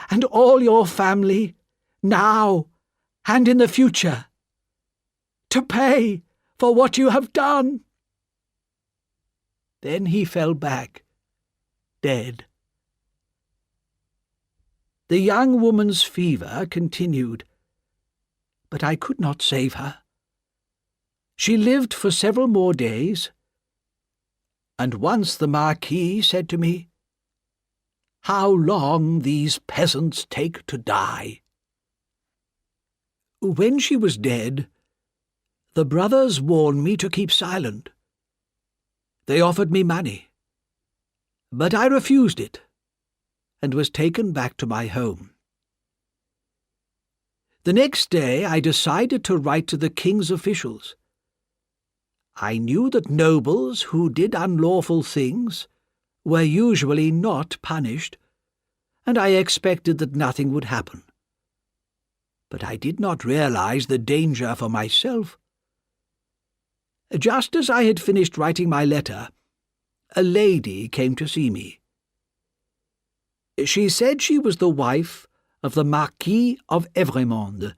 and all your family, now and in the future, to pay for what you have done." Then he fell back, dead. The young woman's fever continued, but I could not save her. She lived for several more days, and once the Marquis said to me, "How long these peasants take to die." When she was dead, the brothers warned me to keep silent. They offered me money, but I refused it, and was taken back to my home. The next day I decided to write to the king's officials. I knew that nobles who did unlawful things were usually not punished, and I expected that nothing would happen. But I did not realize the danger for myself. Just as I had finished writing my letter, a lady came to see me. She said she was the wife of the Marquis of Evrémonde,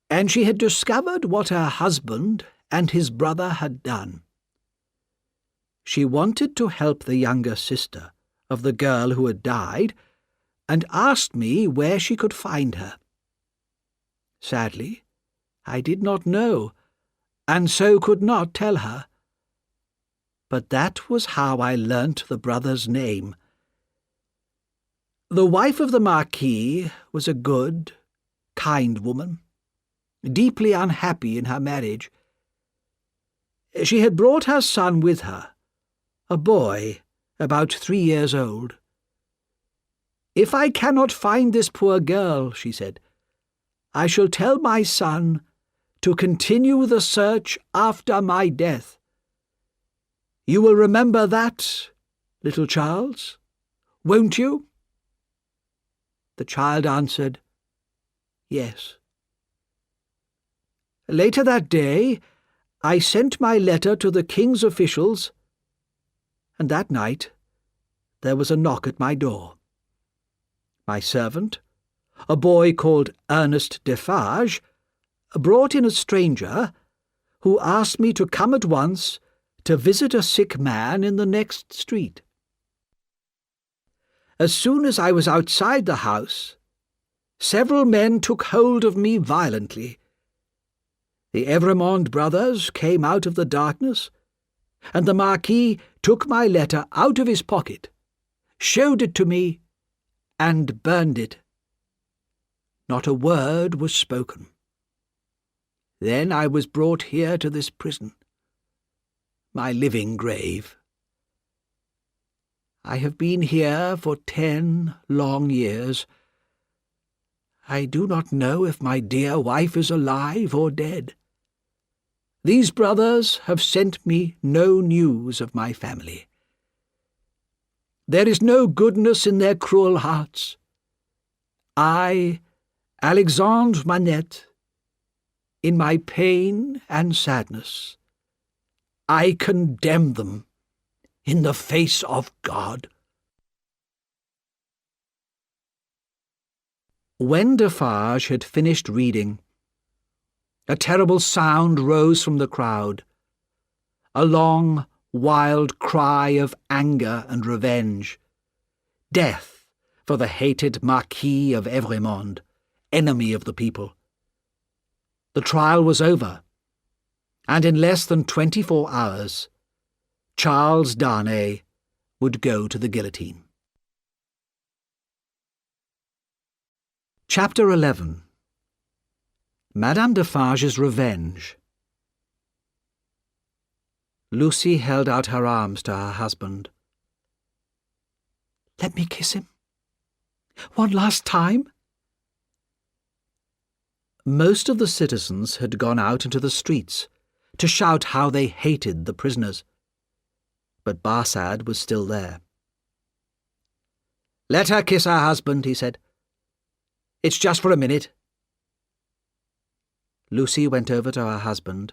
and she had discovered what her husband and his brother had done. She wanted to help the younger sister of the girl who had died, and asked me where she could find her. Sadly, I did not know, and so could not tell her. But that was how I learnt the brother's name. The wife of the Marquis was a good, kind woman, deeply unhappy in her marriage. She had brought her son with her, a boy about 3 years old. "If I cannot find this poor girl," she said, "I shall tell my son to continue the search after my death, You will remember that, little Charles, won't you?" The child answered, "Yes." Later that day, I sent my letter to the king's officials, and that night there was a knock at my door. My servant, a boy called Ernest Defarge, brought in a stranger who asked me to come at once to visit a sick man in the next street. As soon as I was outside the house, several men took hold of me violently. The Evremond brothers came out of the darkness, and the Marquis took my letter out of his pocket, showed it to me, and burned it. Not a word was spoken. Then I was brought here to this prison, my living grave. I have been here for 10 long years. I do not know if my dear wife is alive or dead. These brothers have sent me no news of my family. There is no goodness in their cruel hearts. I, Alexandre Manette, in my pain and sadness, I condemn them in the face of God." When Defarge had finished reading, a terrible sound rose from the crowd, a long, wild cry of anger and revenge. Death for the hated Marquis of Evremond, enemy of the people. The trial was over, and in less than 24 hours, Charles Darnay would go to the guillotine. Chapter 11. Madame Defarge's Revenge. Lucy held out her arms to her husband. "Let me kiss him. One last time." Most of the citizens had gone out into the streets to shout how they hated the prisoners, but Barsad was still there. "Let her kiss her husband," he said. "It's just for a minute." Lucy went over to her husband,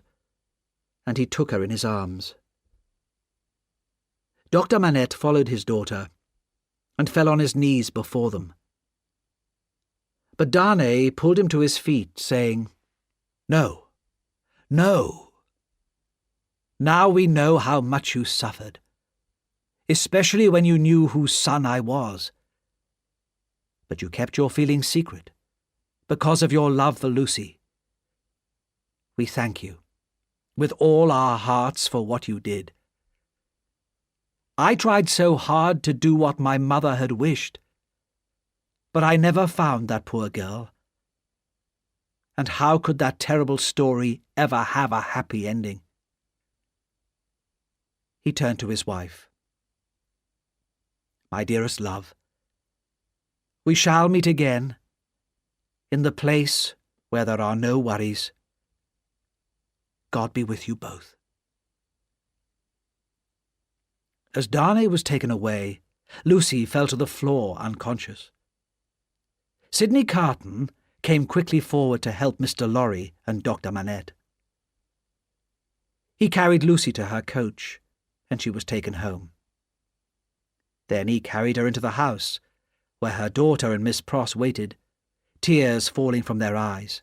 and he took her in his arms. Dr. Manette followed his daughter, and fell on his knees before them. But Darnay pulled him to his feet, saying, "No, no. Now we know how much you suffered, especially when you knew whose son I was. But you kept your feelings secret, because of your love for Lucy. We thank you, with all our hearts, for what you did. I tried so hard to do what my mother had wished, but I never found that poor girl. And how could that terrible story ever have a happy ending?" He turned to his wife. "My dearest love, we shall meet again, in the place where there are no worries. God be with you both." As Darnay was taken away, Lucy fell to the floor unconscious. Sidney Carton came quickly forward to help Mr. Lorry and Dr. Manette. He carried Lucy to her coach, and she was taken home. Then he carried her into the house, where her daughter and Miss Pross waited, tears falling from their eyes.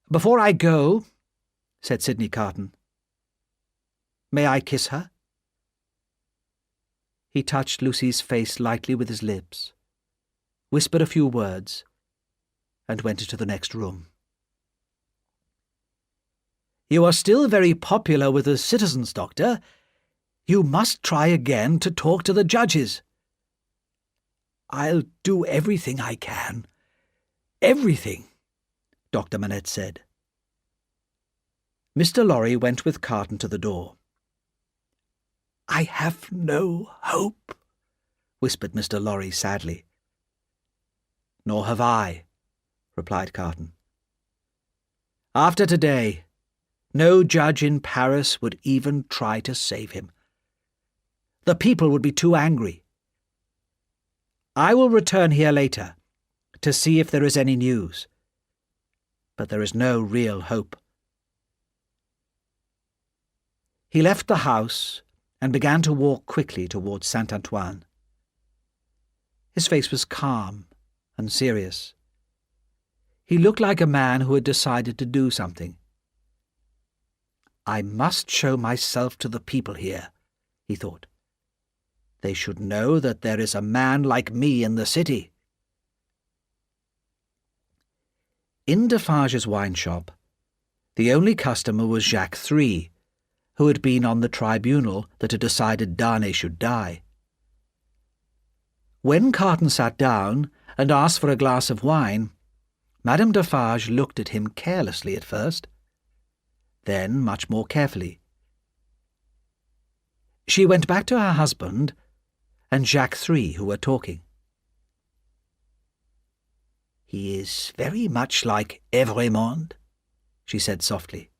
"Before I go," said Sidney Carton, "may I kiss her?" He touched Lucy's face lightly with his lips, whispered a few words, and went into the next room. "You are still very popular with the citizens, Doctor. You must try again to talk to the judges." "I'll do everything I can. Everything," Dr. Manette said. Mr. Lorry went with Carton to the door. "I have no hope," whispered Mr. Lorry sadly. "Nor have I," replied Carton. "After today, No judge in Paris would even try to save him. The people would be too angry. I will return here later to see if there is any news, but there is no real hope. He left the house and began to walk quickly towards Saint-Antoine. His face was calm and serious. He looked like a man who had decided to do something. I must show myself to the people here, he thought. They should know that there is a man like me in the city. In Defarge's wine shop, the only customer was Jacques III, who had been on the tribunal that had decided Darnay should die. When Carton sat down and asked for a glass of wine, Madame Defarge looked at him carelessly at first, then much more carefully. She went back to her husband and Jacques III, who were talking. "He is very much like Evrémonde," she said softly.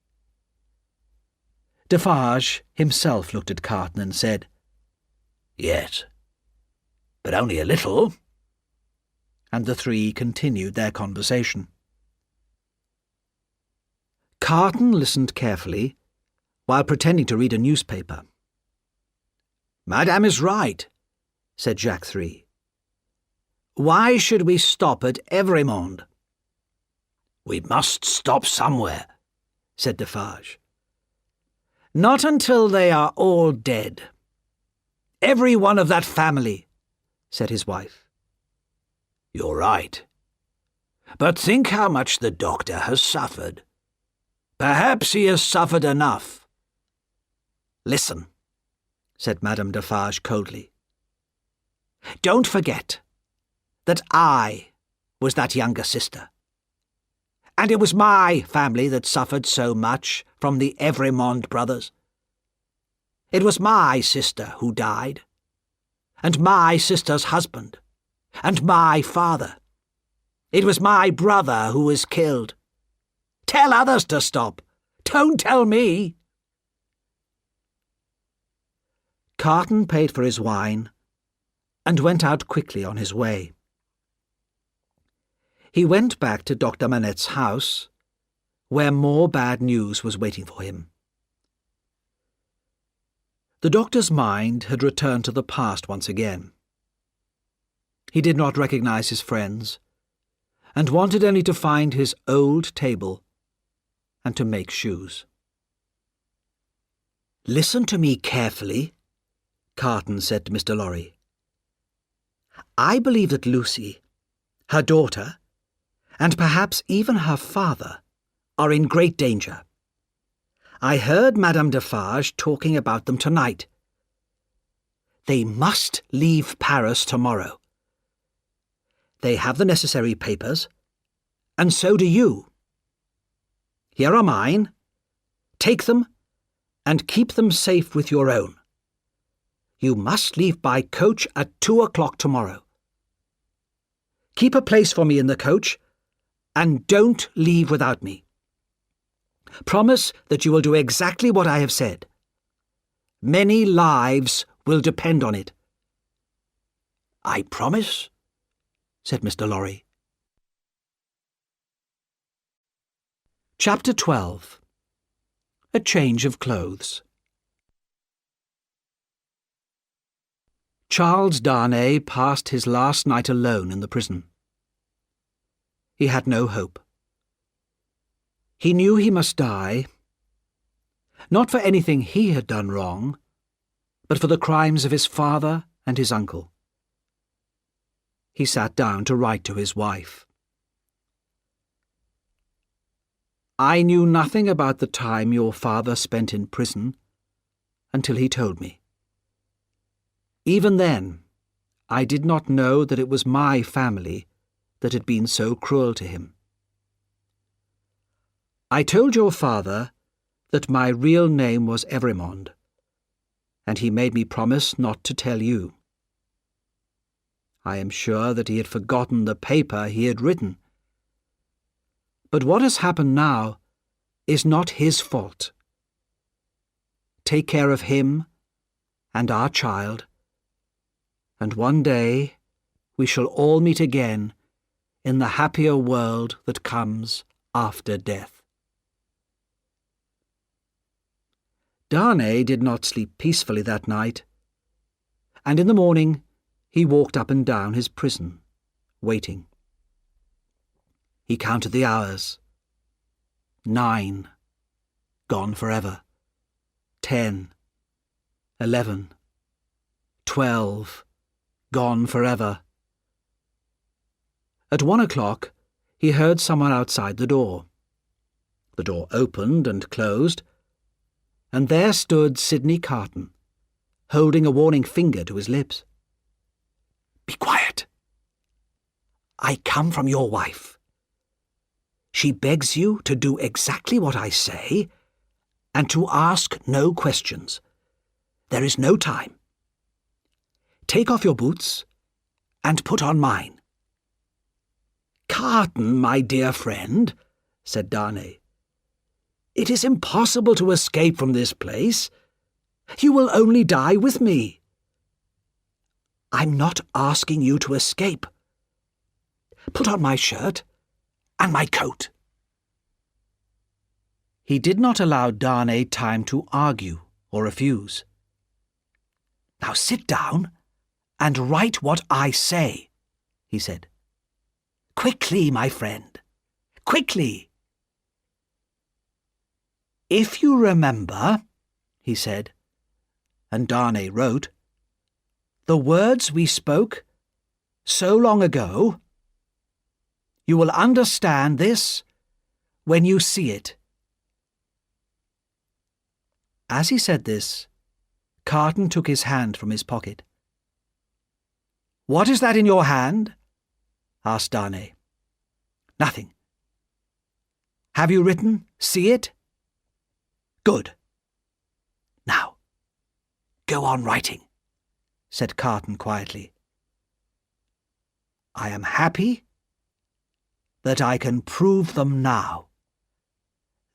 Defarge himself looked at Carton and said, "Yes, but only a little," and the three continued their conversation. Carton listened carefully while pretending to read a newspaper. "Madame is right," said Jacques III. "Why should we stop at Evrémonde?" "We must stop somewhere," said Defarge. "Not until they are all dead. Every one of that family," said his wife. "You're right. But think how much the doctor has suffered. Perhaps he has suffered enough." "Listen," said Madame Defarge coldly. "Don't forget that I was that younger sister. And it was my family that suffered so much from the Evrémonde brothers. It was my sister who died, and my sister's husband, and my father. It was my brother who was killed. Tell others to stop. Don't tell me." Carton paid for his wine and went out quickly on his way. He went back to Dr. Manette's house, where more bad news was waiting for him. The doctor's mind had returned to the past once again. He did not recognize his friends, and wanted only to find his old table and to make shoes. "Listen to me carefully," Carton said to Mr. Lorry. "I believe that Lucy, her daughter, and perhaps even her father, are in great danger. I heard Madame Defarge talking about them tonight. They must leave Paris tomorrow. They have the necessary papers, and so do you. Here are mine. Take them, and keep them safe with your own. You must leave by coach at 2:00 tomorrow. Keep a place for me in the coach, and don't leave without me. Promise that you will do exactly what I have said. Many lives will depend on it." "I promise," said Mr. Lorry. Chapter 12. A Change of Clothes. Charles Darnay passed his last night alone in the prison. He had no hope. He knew he must die, not for anything he had done wrong, but for the crimes of his father and his uncle. He sat down to write to his wife. "I knew nothing about the time your father spent in prison until he told me. Even then, I did not know that it was my family that had been so cruel to him. I told your father that my real name was Evrémonde, and he made me promise not to tell you. I am sure that he had forgotten the paper he had written. But what has happened now is not his fault. Take care of him and our child, and one day we shall all meet again in the happier world that comes after death. Darnay did not sleep peacefully that night, and in the morning he walked up and down his prison, waiting. He counted the hours. 9, gone forever. 10, 11, 12, gone forever. At 1 o'clock, he heard someone outside the door. The door opened and closed, and there stood Sidney Carton, holding a warning finger to his lips. "Be quiet. I come from your wife. She begs you to do exactly what I say and to ask no questions. There is no time. Take off your boots and put on mine." "Carton, my dear friend," said Darnay, "it is impossible to escape from this place. You will only die with me." "I'm not asking you to escape. Put on my shirt and my coat." He did not allow Darnay time to argue or refuse. "Now sit down and write what I say," he said. "Quickly, my friend, quickly." "If you remember," he said, and Darnay wrote, "the words we spoke so long ago, you will understand this when you see it." As he said this, Carton took his hand from his pocket. "What is that in your hand?" asked Darnay. "Nothing." "Have you written, 'See it'?" "Good. Now, go on writing," said Carton quietly. "I am happy that I can prove them now.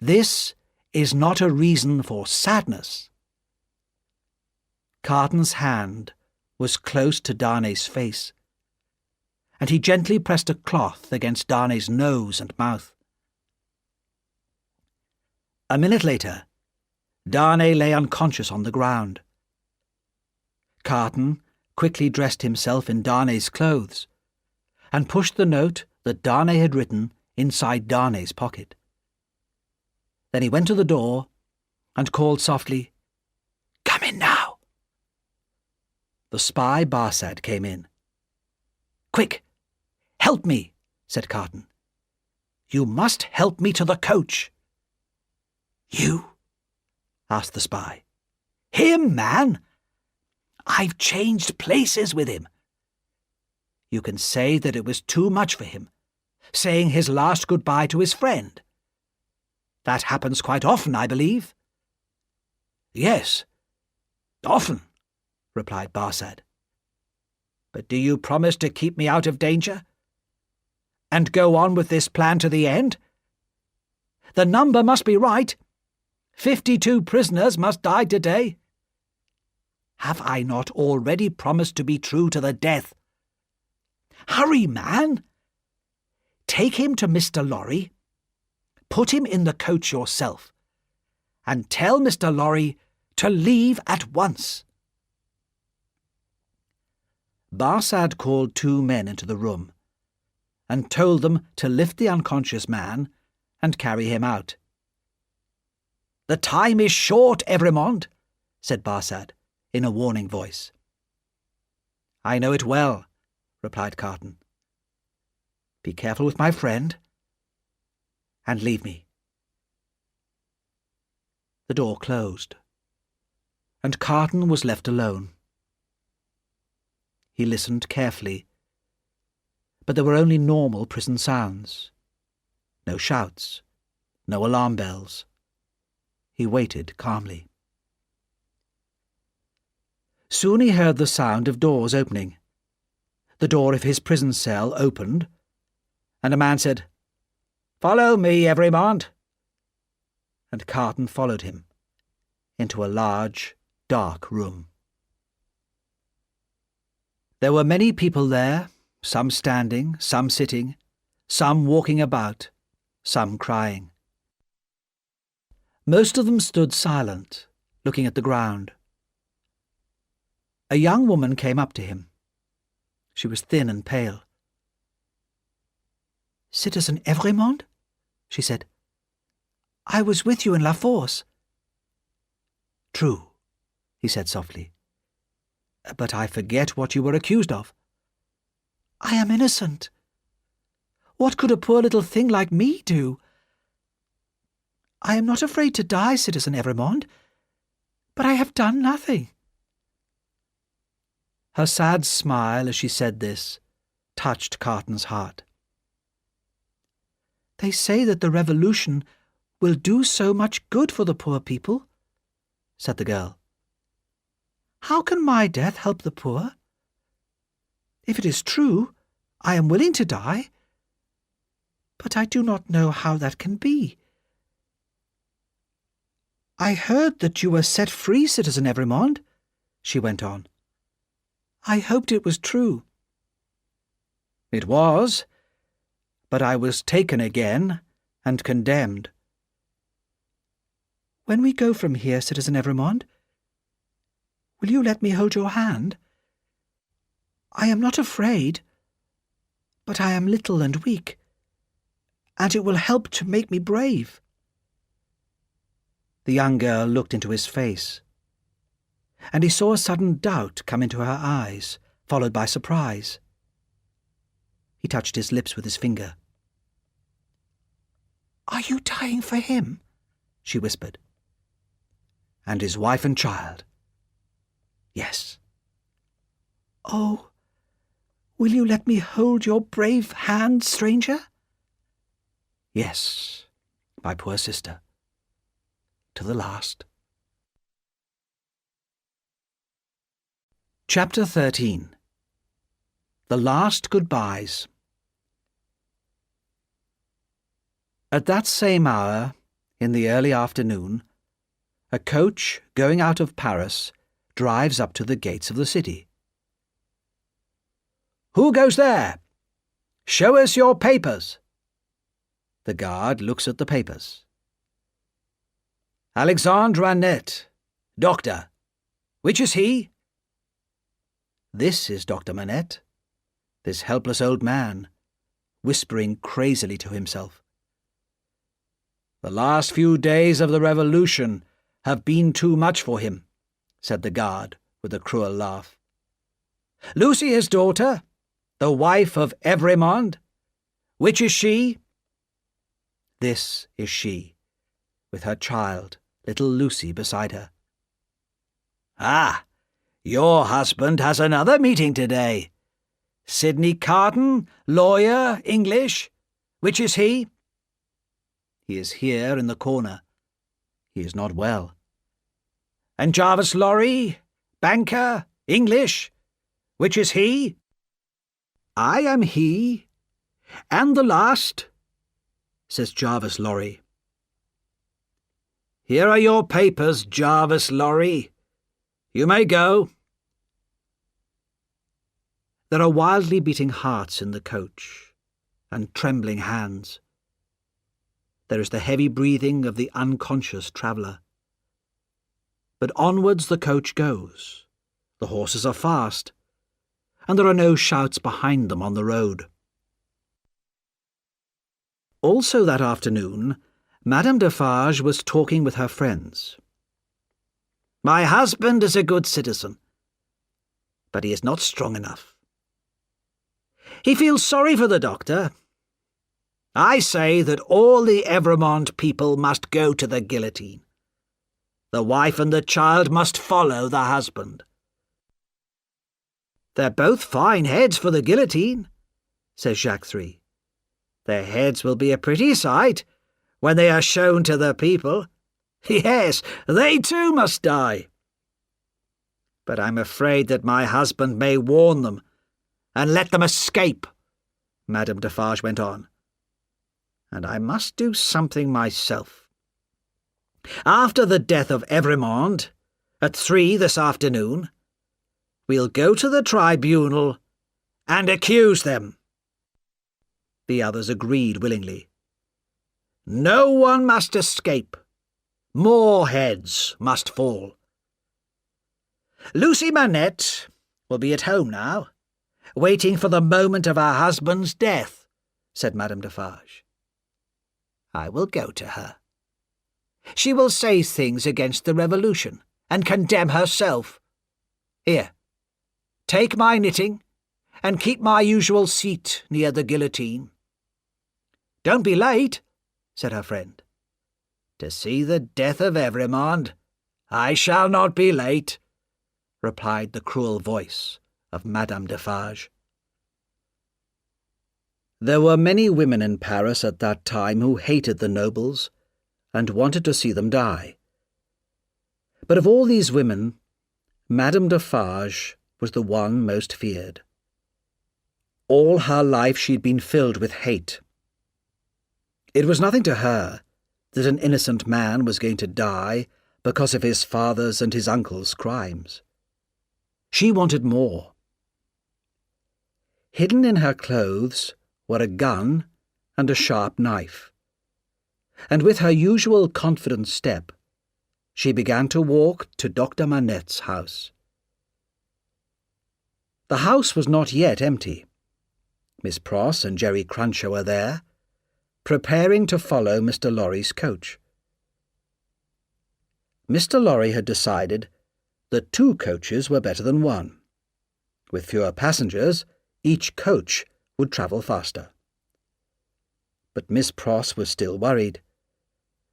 This is not a reason for sadness." Carton's hand was close to Darnay's face, and he gently pressed a cloth against Darnay's nose and mouth. A minute later, Darnay lay unconscious on the ground. Carton quickly dressed himself in Darnay's clothes and pushed the note that Darnay had written inside Darnay's pocket. Then he went to the door and called softly, "Come in now." The spy Barsad came in. "Quick, help me," said Carton. "You must help me to the coach." "You?" asked the spy. "Him, man. I've changed places with him." "You can say that it was too much for him, saying his last goodbye to his friend. That happens quite often, I believe." "Yes, often," replied Barsad. "But do you promise to keep me out of danger? And go on with this plan to the end? The number must be right. 52 prisoners must die today. Have I not already promised to be true to the death? Hurry, man! Take him to Mr. Lorry, put him in the coach yourself, and tell Mr. Lorry to leave at once." Barsad called 2 men into the room and told them to lift the unconscious man and carry him out. "The time is short, Evremond," said Barsad in a warning voice. "I know it well," replied Carton. "Be careful with my friend, and leave me." The door closed, and Carton was left alone. He listened carefully, but there were only normal prison sounds. No shouts, no alarm bells. He waited calmly. Soon he heard the sound of doors opening. The door of his prison cell opened, and a man said, "Follow me, Evremond." and Carton followed him into a large, dark room. There were many people there, some standing, some sitting, some walking about, some crying. Most of them stood silent, looking at the ground. A young woman came up to him. She was thin and pale. "Citizen Evremond?" she said. "I was with you in La Force." "True," he said softly. "But I forget what you were accused of." "I am innocent. What could a poor little thing like me do?" "I am not afraid to die, Citizen Evremond, but I have done nothing." Her sad smile as she said this touched Carton's heart. "They say that the revolution will do so much good for the poor people," said the girl. "How can my death help the poor? If it is true, I am willing to die, but I do not know how that can be." "I heard that you were set free, Citizen Evremond," she went on. "I hoped it was true." "It was, but I was taken again and condemned." "When we go from here, Citizen Evremond, will you let me hold your hand? I am not afraid, but I am little and weak, and it will help to make me brave." The young girl looked into his face, and he saw a sudden doubt come into her eyes, followed by surprise. He touched his lips with his finger. "Are you dying for him?" she whispered. "And his wife and child." "Yes." "Oh, will you let me hold your brave hand, stranger?" "Yes, my poor sister, to the last." Chapter 13. The Last Goodbyes. At that same hour, in the early afternoon, a coach going out of Paris drives up to the gates of the city. "Who goes there? Show us your papers." The guard looks at the papers. "Alexandre Annette, doctor. Which is he?" This is Dr. Manette, this helpless old man, whispering crazily to himself. "The last few days of the revolution have been too much for him," said the guard with a cruel laugh. "Lucy, his daughter, the wife of Evremond. Which is she?" This is she, with her child, little Lucy, beside her. "Ah, your husband has another meeting today. Sidney Carton, lawyer, English. Which is he?" "He is here in the corner. He is not well." "And Jarvis Lorry, banker, English. Which is he?" "I am he, and the last," says Jarvis Lorry. "Here are your papers, Jarvis Lorry. You may go." There are wildly beating hearts in the coach, and trembling hands. There is the heavy breathing of the unconscious traveller. But onwards the coach goes. The horses are fast, and there are no shouts behind them on the road. Also that afternoon, Madame Defarge was talking with her friends. "My husband is a good citizen, but he is not strong enough. He feels sorry for the doctor. I say that all the Evremond people must go to the guillotine. The wife and the child must follow the husband." "They're both fine heads for the guillotine," says Jacques III. "Their heads will be a pretty sight when they are shown to the people. Yes, they too must die. But I'm afraid that my husband may warn them and let them escape," Madame Defarge went on. "And I must do something myself." After the death of Evremond, at 3 this afternoon, we'll go to the tribunal and accuse them." The others agreed willingly. "No one must escape. More heads must fall. Lucy Manette will be at home now, waiting for the moment of her husband's death," said Madame Defarge. "I will go to her. She will say things against the Revolution, and condemn herself. Here, take my knitting, and keep my usual seat near the guillotine." "Don't be late," said her friend. "To see the death of Evremond, I shall not be late," replied the cruel voice of Madame Defarge. There were many women in Paris at that time who hated the nobles and wanted to see them die. But of all these women, Madame Defarge was the one most feared. All her life she'd been filled with hate. It was nothing to her that an innocent man was going to die because of his father's and his uncle's crimes. She wanted more. Hidden in her clothes were a gun and a sharp knife, and with her usual confident step, she began to walk to Dr. Manette's house. The house was not yet empty. Miss Pross and Jerry Cruncher were there, preparing to follow Mr. Lorry's coach. Mr. Lorry had decided that 2 coaches were better than 1. With fewer passengers, each coach would travel faster. But Miss Pross was still worried.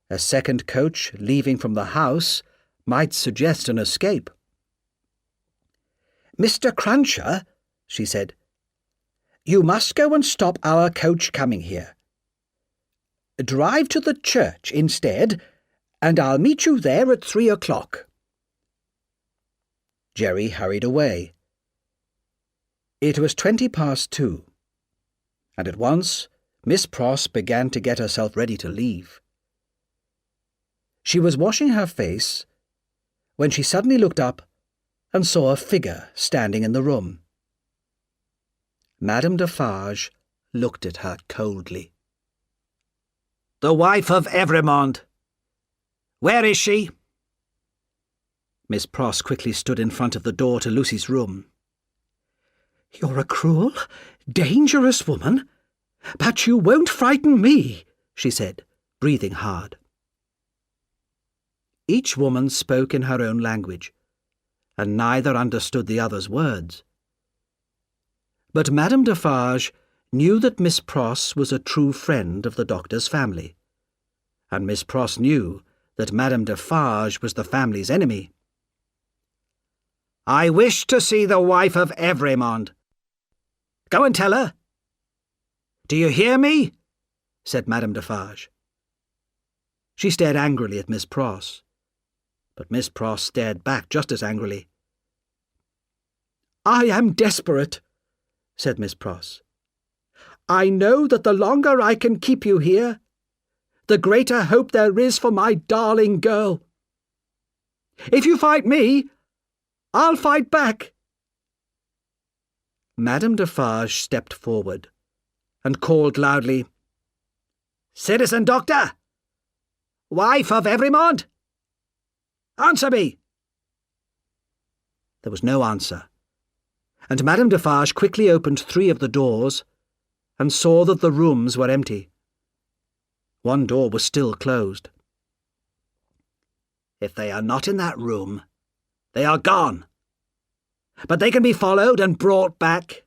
A second coach leaving from the house might suggest an escape. "Mr. Cruncher," she said, "you must go and stop our coach coming here. Drive to the church instead, and I'll meet you there at 3 o'clock. Jerry hurried away. It was 2:20, and at once Miss Pross began to get herself ready to leave. She was washing her face when she suddenly looked up and saw a figure standing in the room. Madame Defarge looked at her coldly. "The wife of Evremond. Where is she?" Miss Pross quickly stood in front of the door to Lucy's room. "You're a cruel, dangerous woman, but you won't frighten me," she said, breathing hard. Each woman spoke in her own language, and neither understood the other's words. But Madame Defarge knew that Miss Pross was a true friend of the doctor's family, and Miss Pross knew that Madame Defarge was the family's enemy. "I wish to see the wife of Evremond. Go and tell her." "Do you hear me?" said Madame Defarge. She stared angrily at Miss Pross, but Miss Pross stared back just as angrily. "I am desperate," said Miss Pross. "I know that the longer I can keep you here, the greater hope there is for my darling girl. If you fight me, I'll fight back." Madame Defarge stepped forward and called loudly, "Citizen Doctor! Wife of Evremond! Answer me!" There was no answer, and Madame Defarge quickly opened 3 of the doors and saw that the rooms were empty. One door was still closed. "If they are not in that room, they are gone. But they can be followed and brought back."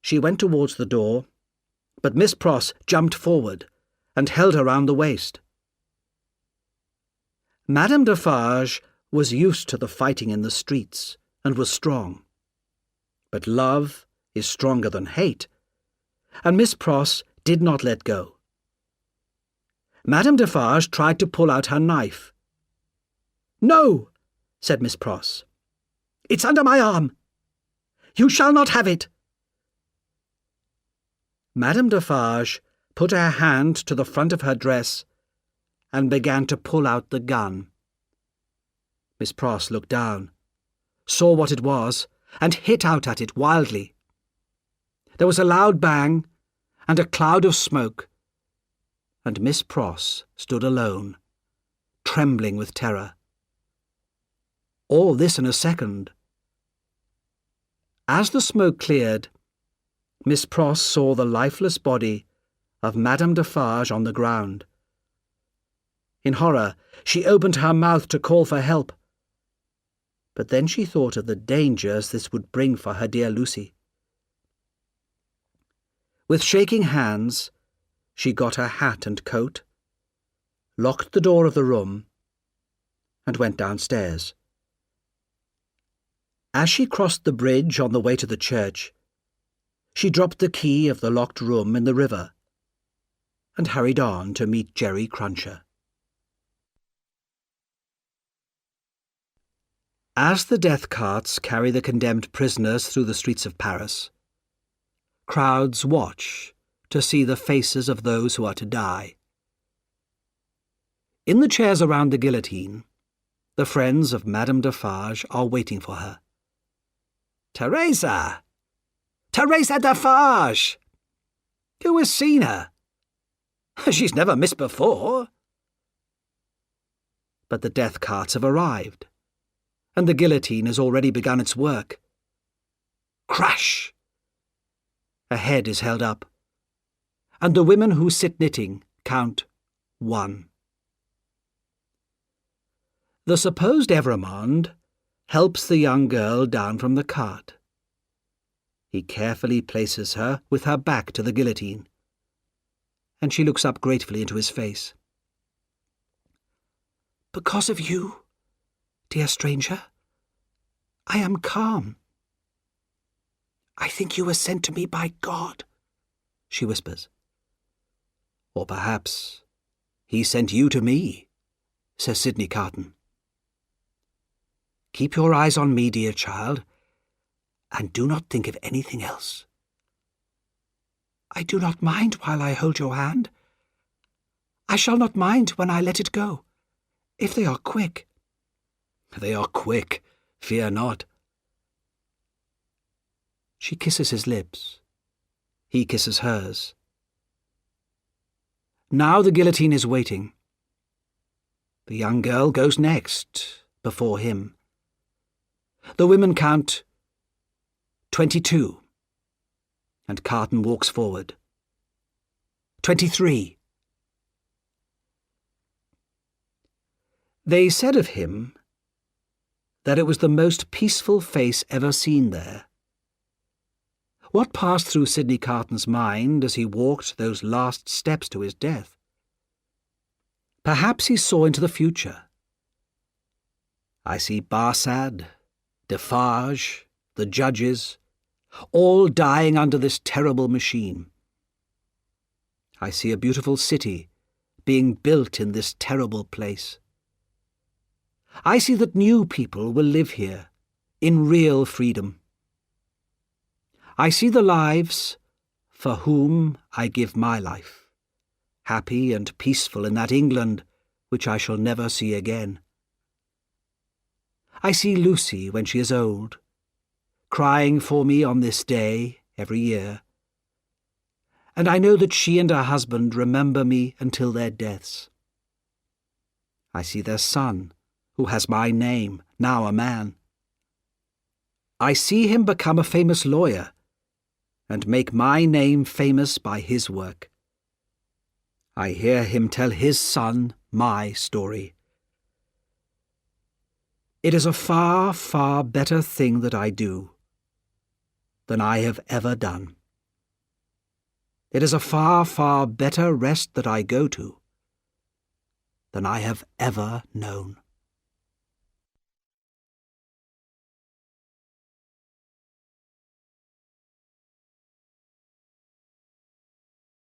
She went towards the door, but Miss Pross jumped forward and held her round the waist. Madame Defarge was used to the fighting in the streets and was strong. But love is stronger than hate, and Miss Pross did not let go. Madame Defarge tried to pull out her knife. "No," said Miss Pross. "It's under my arm. You shall not have it." Madame Defarge put her hand to the front of her dress and began to pull out the gun. Miss Pross looked down, saw what it was, and hit out at it wildly. There was a loud bang and a cloud of smoke, and Miss Pross stood alone, trembling with terror. All this in a second. As the smoke cleared, Miss Pross saw the lifeless body of Madame Defarge on the ground. In horror, she opened her mouth to call for help, but then she thought of the dangers this would bring for her dear Lucy. With shaking hands, she got her hat and coat, locked the door of the room, and went downstairs. As she crossed the bridge on the way to the church, she dropped the key of the locked room in the river and hurried on to meet Jerry Cruncher. As the death carts carry the condemned prisoners through the streets of Paris, crowds watch to see the faces of those who are to die. In the chairs around the guillotine, the friends of Madame Defarge are waiting for her. "Teresa! Teresa Defarge! Who has seen her? She's never missed before." But the death carts have arrived, and the guillotine has already begun its work. Crash! A head is held up, and the women who sit knitting count 1. The supposed Evrémonde helps the young girl down from the cart. He carefully places her with her back to the guillotine, and she looks up gratefully into his face. "Because of you, dear stranger, I am calm. I think you were sent to me by God," she whispers. "Or perhaps he sent you to me," says Sidney Carton. "Keep your eyes on me, dear child, and do not think of anything else." "I do not mind while I hold your hand. I shall not mind when I let it go, if they are quick." "They are quick, fear not." She kisses his lips. He kisses hers. Now the guillotine is waiting. The young girl goes next, before him. The women count 22, and Carton walks forward. 23. They said of him that it was the most peaceful face ever seen there. What passed through Sidney Carton's mind as he walked those last steps to his death? Perhaps he saw into the future. I see Barsad, Defarge, the judges, all dying under this terrible machine. I see a beautiful city being built in this terrible place. I see that new people will live here, in real freedom. I see the lives for whom I give my life, happy and peaceful in that England which I shall never see again. I see Lucy when she is old, crying for me on this day every year, and I know that she and her husband remember me until their deaths. I see their son, who has my name, now a man. I see him become a famous lawyer, and make my name famous by his work. I hear him tell his son my story. It is a far, far better thing that I do than I have ever done. It is a far, far better rest that I go to than I have ever known.